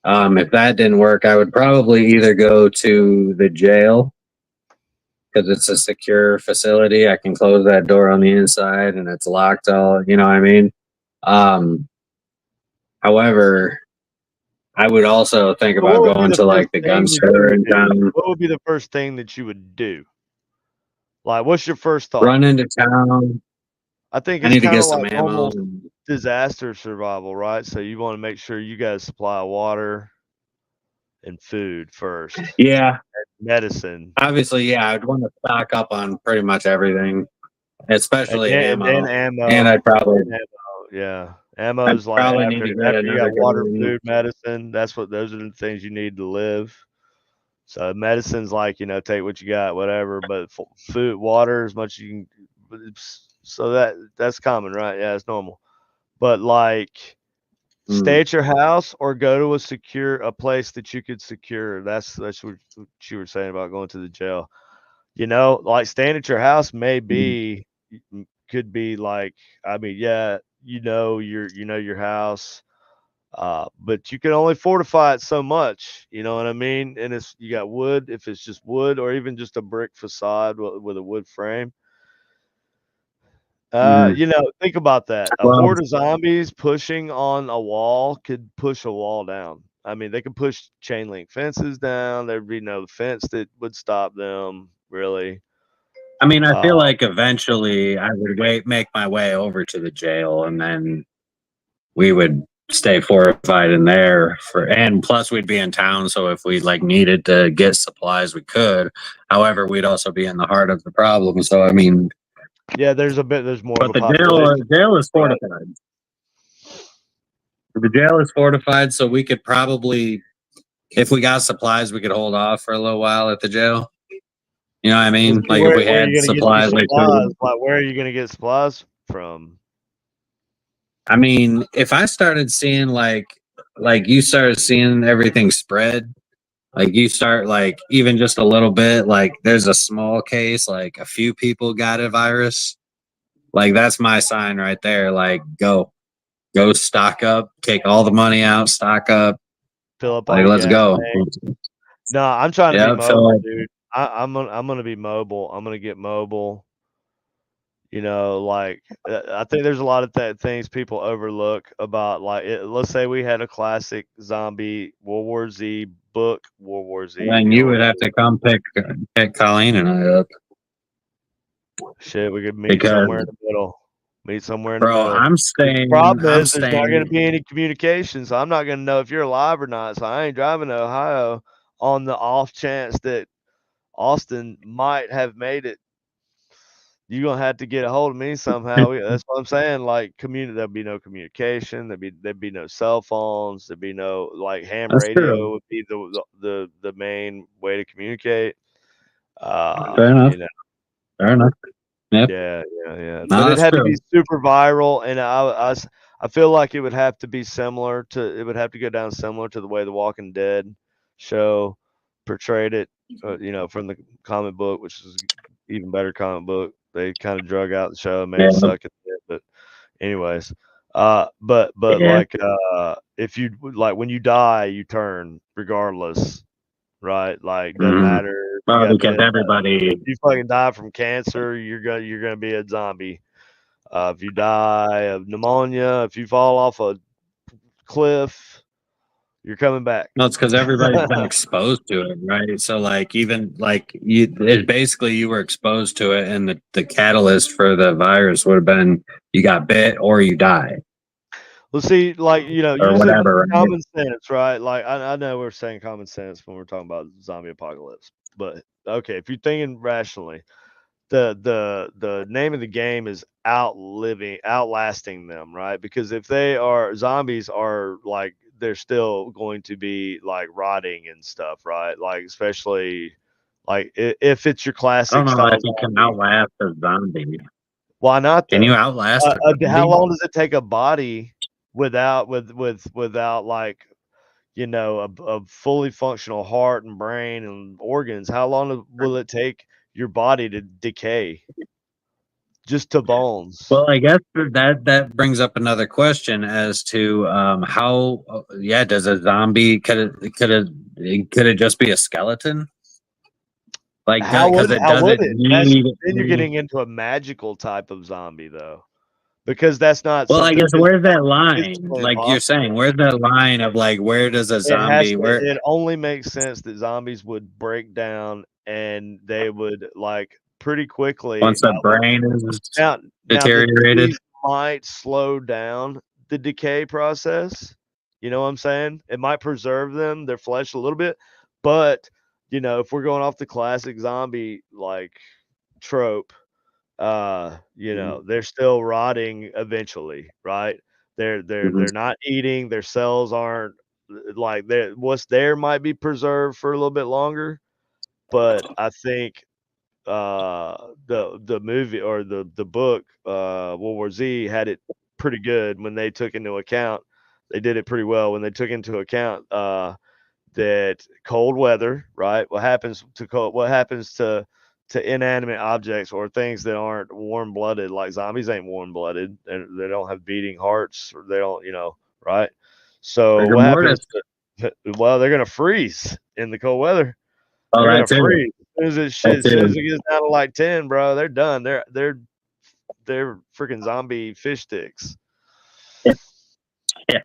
if that didn't work, I would probably either go to the jail because it's a secure facility. I can close that door on the inside and it's locked all, you know what I mean? Um, however, I would also think So what about would be going the to first like the gun thing that you store would in do? town, What would be the first thing that you would do? Like, what's your first thought? run into town. I think I it's need to kind get of some like ammo. normal disaster survival, right? So you want to make sure you got a supply of water and food first, Yeah, medicine, obviously, yeah, I'd want to stock up on pretty much everything, especially and then ammo. And ammo, I'd probably, yeah, ammo's I'd like probably need after to get you another got water, gun. food, medicine. Those are the things you need to live. So medicine's like take what you got, whatever. But food, water, as much as you can. So that's common, right? Yeah, it's normal. But like, Mm, stay at your house or go to a place that you could secure. That's what you were saying about going to the jail. Like staying at your house may mm, be could be like, I mean, yeah, your house, but you can only fortify it so much. You know what I mean? And it's you got wood, if it's just wood or even just a brick facade with a wood frame. mm. Think about that. A Well, horde of zombies pushing on a wall could push a wall down. I mean, they could push chain link fences down. There'd be no fence that would stop them, really. I mean, I Uh, feel like eventually I would make my way over to the jail, and then we would stay fortified in there and plus we'd be in town, so if we like needed to get supplies, we could. However, we'd also be in the heart of the problem. So, I mean, yeah, there's more of but a the population, jail is right? fortified. The jail is fortified, so we could probably, if we got supplies, we could hold off for a little while at the jail. You know what I Let's mean? see, Like if we where are had you gonna get these supplies, like supplies? Like, where are you gonna get supplies from? I mean, if I started seeing like you started seeing everything spread, like you start like even just a little bit, like there's a small case, like a few people got a virus, like that's my sign right there. Like go stock up, take all the money out, stock up, Fill up all like your let's gas go. tank. No, I'm trying to be Yeah, mobile, so dude. I'm gonna be mobile. I'm gonna get mobile. Like I think there's a lot of things people overlook about like let's say we had a classic zombie World War Z book, World War Z. then you would have to come pick Colleen and I up Shit, we could meet because somewhere in the middle. Meet somewhere in the bro, middle. I'm But the staying. problem I'm is there's not going to staying. be any communication, so I'm not going to know if you're alive or not. So I ain't driving to Ohio on the off chance that Austin might have made it. You're gonna have to get a hold of me somehow. That's what I'm saying. Like, there'd be no communication. There'd be no cell phones. There'd be no like ham That's true. radio would be the main way to communicate. Fair enough. You know. Fair enough. Yep. Yeah, yeah, yeah. No, But it that's had to be true. super viral, and I feel like it would have to be similar to it would have to go down similar to the way The Walking Dead show portrayed it. From the comic book, which is even better comic book. They kind of drug out the show and made Yeah. it suck at the end. But anyways, but Yeah. like if you like when you die, you turn regardless, right? Like doesn't Hmm. matter if you Well, got because bit. If everybody, you fucking die from cancer, you're gonna be a zombie. If you die of pneumonia, if you fall off a cliff, you're coming back. no, it's because everybody's been exposed to it, right? So, like, even like you, it basically you were exposed to it, and the catalyst for the virus would have been you got bit or you die Well, see, like or using whatever, right? common sense, right? Like I know we're saying common sense when we're talking about zombie apocalypse, but okay, if you're thinking rationally, the name of the game is outlasting them, right? Because if they are zombies are like they're still going to be like rotting and stuff, right? Like especially like if it's your I don't classic know style if you can zombie. outlast a zombie. Why not Can you though? outlast a How zombie? long does it take a body without like a fully functional heart and brain and organs? How long will it take your body to decay just to bones? Well, I guess that brings up another question as to how yeah, does a zombie could it just be a skeleton? Like, because it How would doesn't it? That's need then you're any. getting into a magical type of zombie though, because that's not Well, I something guess where's that line? physically Like you're saying, impossible. where's that line of like where does a It has zombie to where it only makes sense that zombies would break down and they would, like, pretty quickly once the brain is now the deteriorated? disease might slow down the decay process, you know what I'm saying? It might preserve them, their flesh a little bit, but, if we're going off the classic zombie, like, trope, they're still rotting eventually, right? Mhm. They're not eating, their cells aren't like what's there might be preserved for a little bit longer, but I think the movie or the book World War Z had it pretty good when they took into account they did it pretty well when they took into account that cold weather, right? What happens to inanimate objects or things that aren't warm blooded, like zombies ain't warm blooded, and they don't have beating hearts, or they don't, right? So Rigor what happens? mortis. Well, they're gonna freeze in the cold weather. Oh, They're gonna that's it. freeze That's as soon as it. it gets down to like 10, bro. They're done. They're freaking zombie fish sticks. Yeah,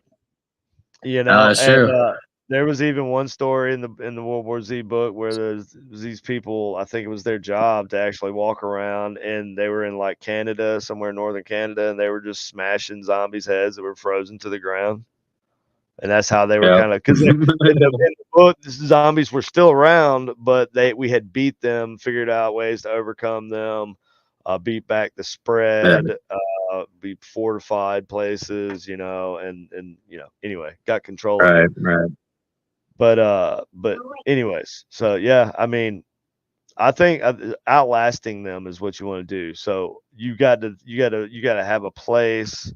yeah. That's And true. there was even one story in the World War Z book where there's these people, I think it was their job to actually walk around, and they were in like Canada, somewhere in northern Canada, and they were just smashing zombies' heads that were frozen to the ground. And that's how they were Yep. kind of because in the book, the zombies were still around, but we had beat them, figured out ways to overcome them, beat back the Yeah. spread, be fortified places, anyway, got control of Right. them. Right. But anyways, so yeah, I mean, I think outlasting them is what you want to do. So you got to have a place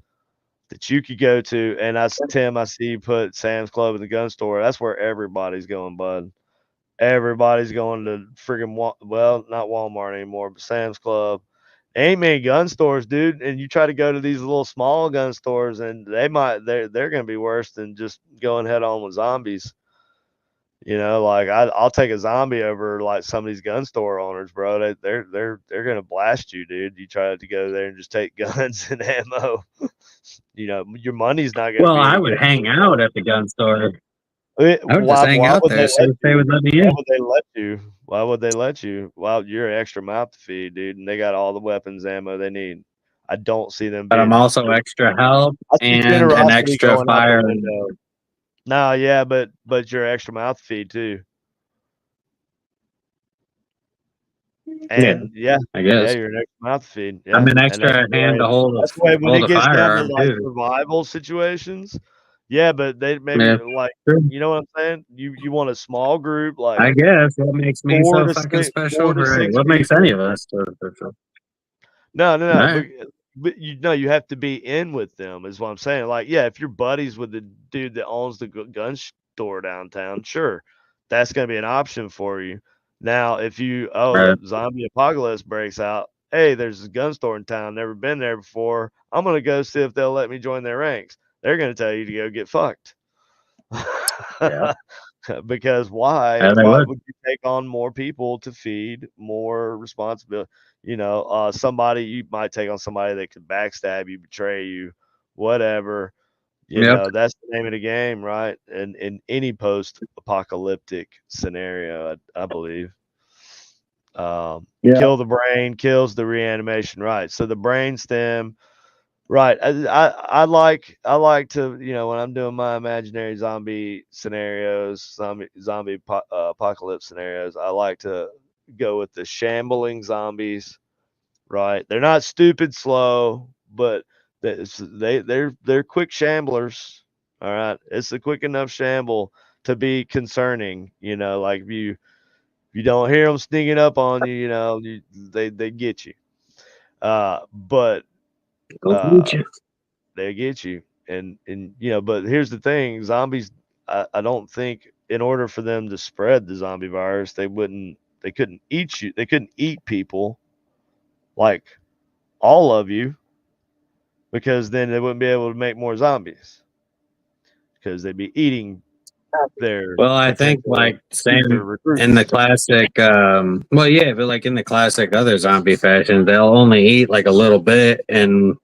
that you could go to. And Tim, I see you put Sam's Club in the gun store. That's where everybody's going, bud. Everybody's going to friggin' well, not Walmart anymore, but Sam's Club. Ain't many gun stores, dude. And you try to go to these little small gun stores, and they're gonna be worse than just going head on with zombies. Like I'll take a zombie over like some of these gun store owners, bro. They're gonna blast you, dude. You try to go there and just take guns and ammo. Your money's not gonna Well, be I any would good hang anymore. out at the gun store. I would just Why hang why out would they there, see let if they you? would let me Why in. would they let you? Why would they let you? Well, you're an extra mouth to feed, dude, and they got all the weapons, ammo they need. I don't see them But I'm being also extra help I see and an generosity extra going out the fire. window. No, yeah, but you're extra mouth to feed too. Yeah, And yeah, I yeah, guess. you're an extra mouth to feed. I'm Yeah, an and that's extra the hand way to that's the way when hold it a gets down to firearm like too. survival situations. Yeah, but they maybe Yeah, like true. you know what I'm saying? You want a small group, like I guess what makes me so fucking four special, to right? six What makes any people. of us so special? No, no, All no. right, But you know you have to be in with them is what I'm saying. Like, yeah, if you're buddies with the dude that owns the gun store downtown, sure, that's gonna be an option for you. Now, if right. zombie apocalypse breaks out, hey, there's a gun store in town, never been there before. I'm gonna go see if they'll let me join their ranks. They're gonna tell you to go get fucked. Yeah, Because why? yeah, they Why would. would you take on more people to feed more responsibility? Somebody you might take on somebody that could backstab you, betray you, whatever. Yep, That's the name of the game, right? In any post-apocalyptic scenario, I believe. yeah, Kill the brain, kills the reanimation, right? So the brain stem. Right. I like to, when I'm doing my imaginary zombie scenarios, apocalypse scenarios, I like to go with the shambling zombies, right? They're not stupid slow, but they're quick shamblers, All right, it's a quick enough shamble to be concerning. Like if you don't hear them sneaking up on you, they get you. But Go uh, get you. they get you, and But here's the thing: zombies. I don't think in order for them to spread the zombie virus, they couldn't eat you. They couldn't eat people like all of you because then they wouldn't be able to make more zombies because they'd be eating their Well, I think potential like future same in the recruits. classic. Well, yeah, but like in the classic other zombie fashion, they'll only eat like a little bit and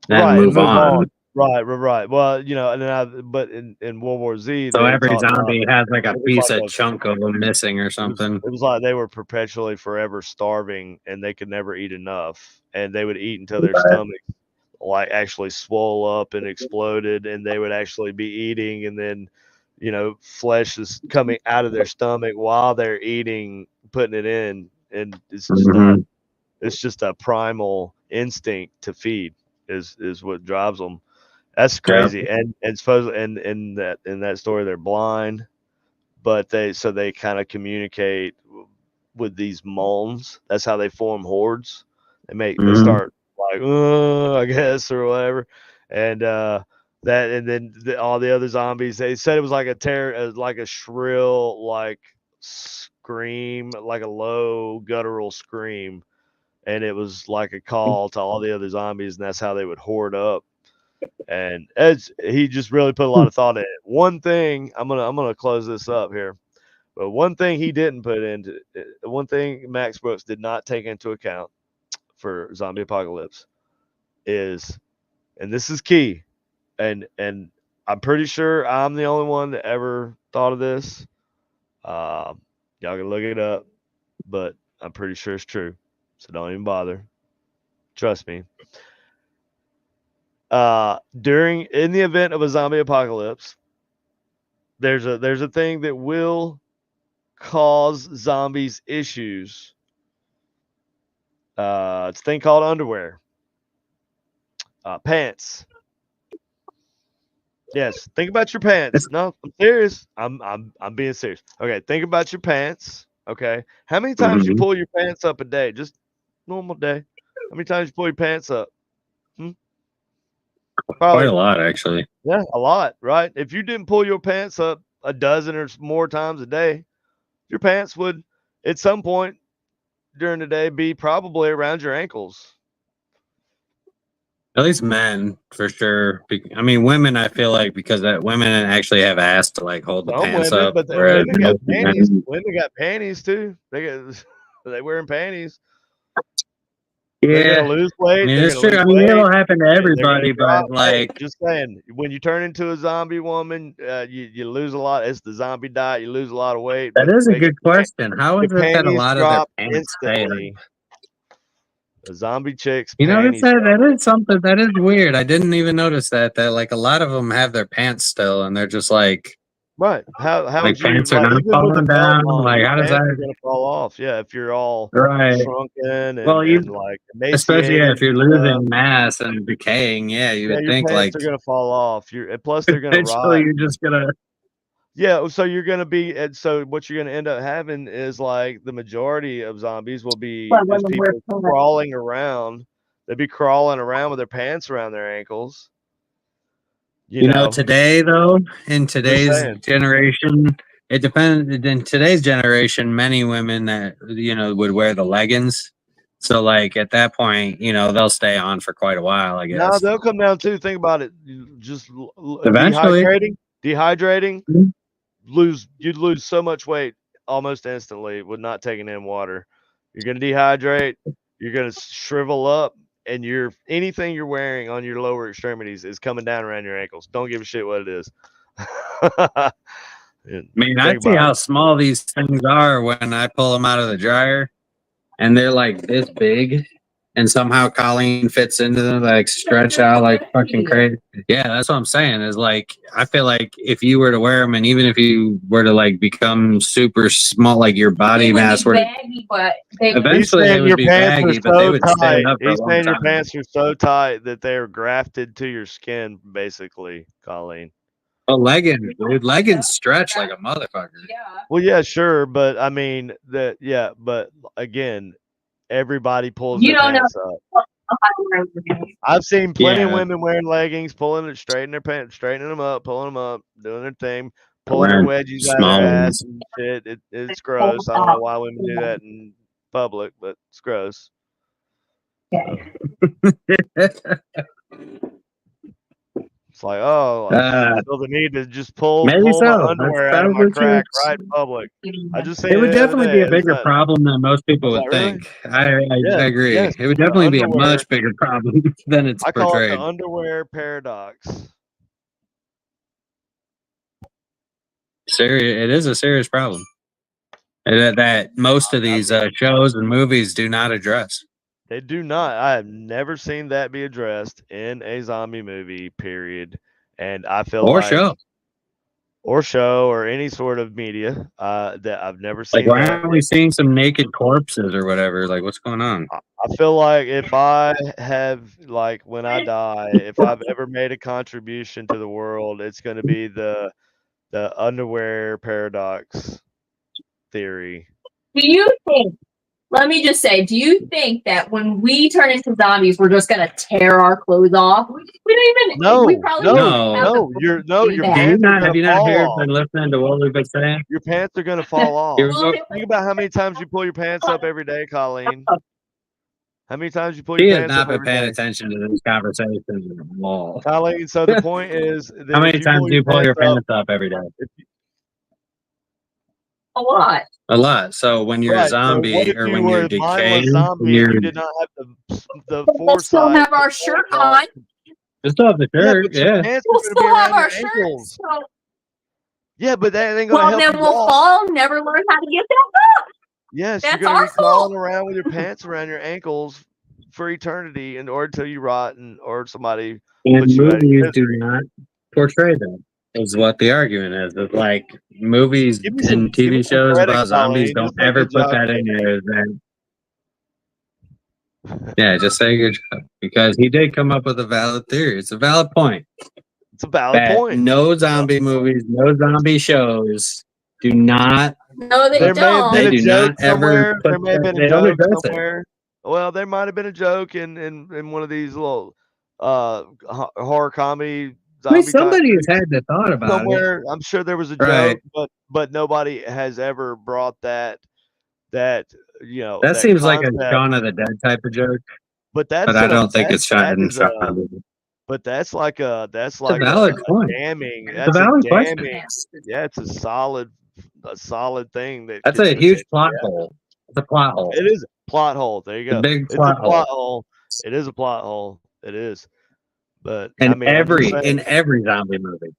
then Right, and move move on. on. Right, right, right. Well, and then but in World War Z, So they every talked about zombie has like a it was piece like of a chunk of them missing or something. it was like they were perpetually forever starving and they could never eat enough, and they would eat until their Right. stomach like actually swole up and exploded, and they would actually be eating, and then flesh is coming out of their stomach while they're eating, putting it in, and Hmm. it's just a primal instinct to feed is what drives them. That's Yep. crazy. And suppose and in that story they're blind, but they kind of communicate with these moans. That's how they form hordes. They Hmm. start like I guess or whatever, and and then all the other zombies. They said it was like like a shrill like scream, like a low guttural scream, and it was like a call to all the other zombies, and that's how they would horde up. And he just really put a lot of thought in it. One thing I'm gonna close this up here, but one thing he didn't put into one thing Max Brooks did not take into account for zombie apocalypse is, and this is key, and I'm pretty sure I'm the only one that ever thought of this. Y'all can look it up, but I'm pretty sure it's true. So don't even bother. Trust me. During in the event of a zombie apocalypse, there's a thing that will cause zombies issues. It's a thing called underwear, pants. Yes, think about your pants. No, I'm serious. I'm being serious. Okay, think about your pants. Okay, how many times you Hmm. pull your pants up a day? Just normal day. How many times you pull your pants up? Hmm? Quite a Probably, lot, actually. yeah, a lot, right? If you didn't pull your pants up a dozen or more times a day, your pants would, at some point during the day, be probably around your ankles. At least men, for sure. I mean, women. I feel like because that women actually have ass to like hold the Some pants women, up, but the whereas women got most panties. men, Women got panties too. They wearing panties. They're gonna yeah. lose I weight. mean, They're it's gonna true. lose I mean, weight, it'll happen to and they're gonna everybody, drop. but Hey, like, just saying, when you turn into a zombie woman, you lose a lot. It's the zombie diet. You lose a lot of weight, that but is a good question. How your is it that a panties lot of their drop pants stay on? instantly. The zombie chick's You notice panties that? drop. That is something that is weird. I didn't even notice that. That like a lot of them have their pants still, and they're just Right. How like would you pants are like not even with a falling belt down. on, Like, your how does pants are that? gonna fall off. Yeah, if you're all Right. shrunken Well, and you like especially yeah, emaciated if you're and stuff. losing mass and decaying, yeah, you Yeah, would your think pants like are gonna fall off. And plus they're gonna eventually rot. you're just gonna. Yeah, so you're gonna be and so what you're gonna end up having is like the majority of zombies will be is people crawling around. They'd be crawling around with their pants around their ankles, you You know, know. today though, in Just today's saying. generation, it depends. In today's generation, many women that would wear the leggings. So, like at that point, they'll stay on for quite a while, I No, guess. they'll come down too. Think about it. You just Eventually, dehydrating, you'd lose so much weight almost instantly with not taking in water. You're gonna dehydrate, you're gonna shrivel up, and anything you're wearing on your lower extremities is coming down around your ankles. Don't give a shit what it is. And I mean, I think see about how it. small these things are when I pull them out of the dryer, and they're like this big, and somehow Colleen fits into them, like stretch out like fucking crazy. Yeah, that's what I'm saying. Is like I feel like if you were to wear them, and even if you were to like become super small, like your body mass were, He's eventually they saying would your be pants are baggy, but they so would stand tight. up for a He's long saying your time. pants are so tight that they're grafted to your skin, basically, Colleen. Oh, leggings, dude. Leggings stretch like a motherfucker. Well, yeah, sure, but I mean but again, everybody pulls You their don't know. pants up. I've seen plenty of Yeah. women wearing leggings, pulling it, straightening their pants, straightening them up, pulling them up, doing their thing, pulling their Wearing wedgies out of their small ass ones. and shit. It's gross. I don't know why women do that in public, but it's gross. So, it's like, oh, I uh, feel the need to just pull maybe pull my so. That's underwear out of my probably true. crack right in public. I just It seen it would the other definitely day. be a It's bigger not. problem than most people It's would like really. think. I Yes, agree. yes. It would The definitely be a underwear. much bigger problem than it's I call it the portrayed. underwear paradox. Serious. It is a serious problem that most of I these mean, shows and movies do not address they do not. I have never seen that be addressed in a zombie movie, period. And I feel or like, show. or show, or any sort of media, that I've never Like, seen why that. aren't we seeing some naked corpses or whatever? Like, what's going on? I feel like if I have, like, when I die, if I've ever made a contribution to the world, it's going to be the underwear paradox theory. Do you think? Let me just say, do you think that when we turn into zombies, we're just gonna tear our clothes off? We don't even. No, We probably no, don't have No. the no, do your that. pants are Have gonna you not fall off. been listening to what we've been saying? Your pants are gonna fall off. Well, Think about how many times you pull your pants up every day, Colleen. How many times you pull She your has pants up not been every paying day, attention to this conversation at all. Colleen? So the point is that How if many you times pull do your you pull pants your up, pants up every day? a lot. A lot. So when you're a right? So what zombie if or you when were you're a mindless decaying, zombie and you did not have the We'll still foresight have our to shirt pull off? on. you still have the Yeah, shirt, but your yeah. pants are We'll gonna be still have around our your shirts. ankles. So, Yeah, but that ain't gonna well, help then you we'll walk. fall, never learn how to get back up. Yes, you're That's gonna our be crawling fault. around with your pants around your ankles for eternity, or until you rot, or somebody And puts you out of movies your do misery. not portray that. Is what the argument is. It's like movies and Give me TV some shows credit, about zombies Colleen. don't Just say ever good put job. that in there. Yeah, just say good job. Because he did come up with a valid theory. It's a valid point. It's a valid That point. no zombie movies, no zombie shows do not. No, they There may have don't. been They a do joke not ever somewhere. put There may have that. been a They don't joke address it. somewhere. Well, there might have been a joke in one of these little horror comedy I mean, zombie type somebody has movies had the thought about it, somewhere. I'm sure there was a right? joke, but nobody has ever brought that That that seems like a concept. Shaun of the Dead type of joke, But but I don't think it's that shot in is a Shaun of the Dead. but that's It's a like valid a point. damning. It's a That's a valid question. damning. Yeah, it's a solid thing that That's gets a some huge attention. plot Yeah. hole. It's a plot hole. It is a plot hole. There you It's a go. big It's a plot plot hole. hole. It is a plot hole. It is. But I In mean, I'm just in saying. every zombie movie,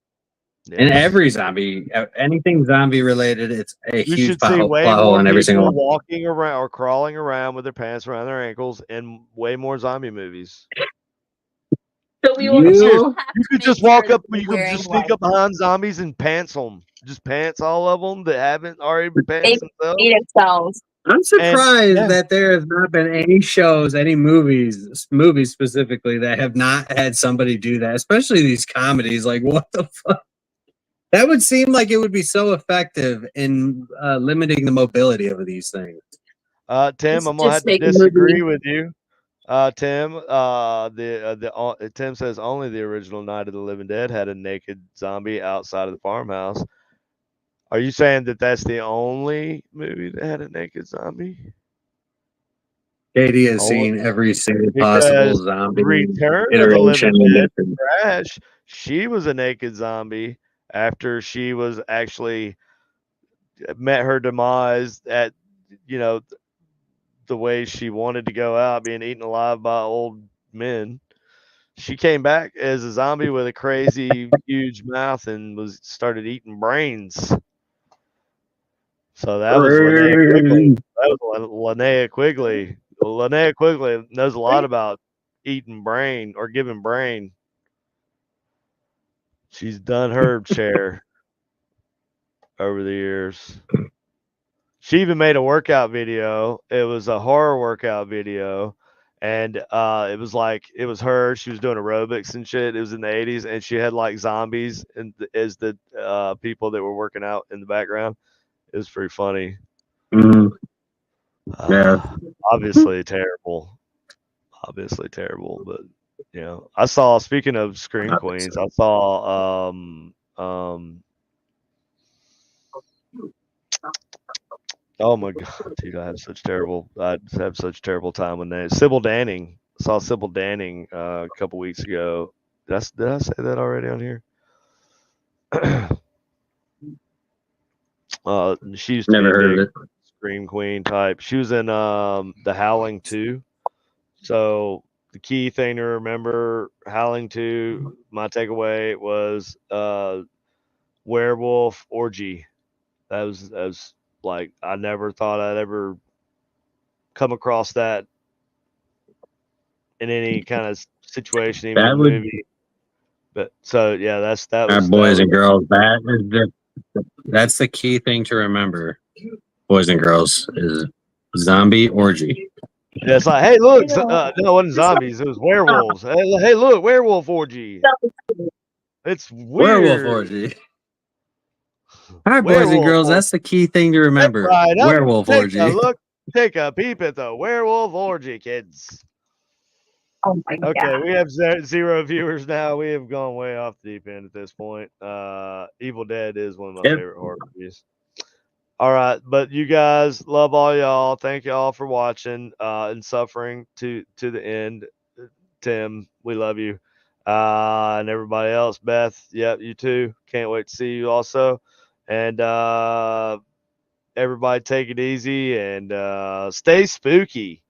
in Yes. every zombie, anything zombie related, it's a You huge should see way plot hole more in every single people one. walking around or crawling around with their pants around their ankles in way more zombie movies. So we I'm serious. will have You to could make just sure walk that up. we're You could wearing just sneak like up behind zombies and pants them. Just pants all of them that haven't already they pants themselves. eat themselves. I'm And surprised yeah, that there has not been any shows, any movies specifically that have not had somebody do that, especially these comedies. Like, what the fuck? That would seem like it would be so effective in limiting the mobility of these things. Tim, I'm gonna have Just to make a disagree movie. with you. Tim, Tim says only the original Night of the Living Dead had a naked zombie outside of the farmhouse. Are you saying that that's the only movie that had a naked zombie? Katie has Only seen every single possible because zombie Return of the iteration. Living Dead Crash, she was a naked zombie after she was actually met her demise at you know the way she wanted to go out, being eaten alive by old men. She came back as a zombie with a crazy huge mouth and was started eating brains. So that was Linnea Quigley. That was Linnea Quigley. Linnea Quigley knows a lot about eating brain or giving brain. She's done her share over the years. She even made a workout video. It was a horror workout video, and it was her. She was doing aerobics and shit. It was in the 80s, and she had like zombies and as the people that were working out in the background. It was pretty funny. Yeah. Obviously terrible, but I saw. Speaking of scream queens, I saw oh my god, dude! I have such terrible time with names. Sybil Danning. I saw Sybil Danning a couple weeks ago. Did I say that already on here? She used to Never be a heard big of it. scream queen type. She was in The Howling 2. So the key thing to remember, Howling 2, my takeaway was werewolf orgy. That was like, I never thought I'd ever come across that in any kind of situation, even in a movie. But so yeah, boys and girls. That's the key thing to remember. Boys and girls is zombie orgy. Yeah, it's like, hey, look, no, it wasn't zombies, it was werewolves. Hey, look, werewolf orgy. It's weird. Werewolf orgy. All right, boys and girls, that's the key thing to remember. Right up. Werewolf orgy. Take a peep at the werewolf orgy, kids. Oh my god. Okay, we have 0 viewers now. We have gone way off the deep end at this point. Evil Dead is one of my favorite horror movies. All right, but you guys, love all y'all. Thank y'all for watching and suffering to the end. Tim, we love you. And everybody else, Beth, yep, you too. Can't wait to see you also. And everybody take it easy and stay spooky.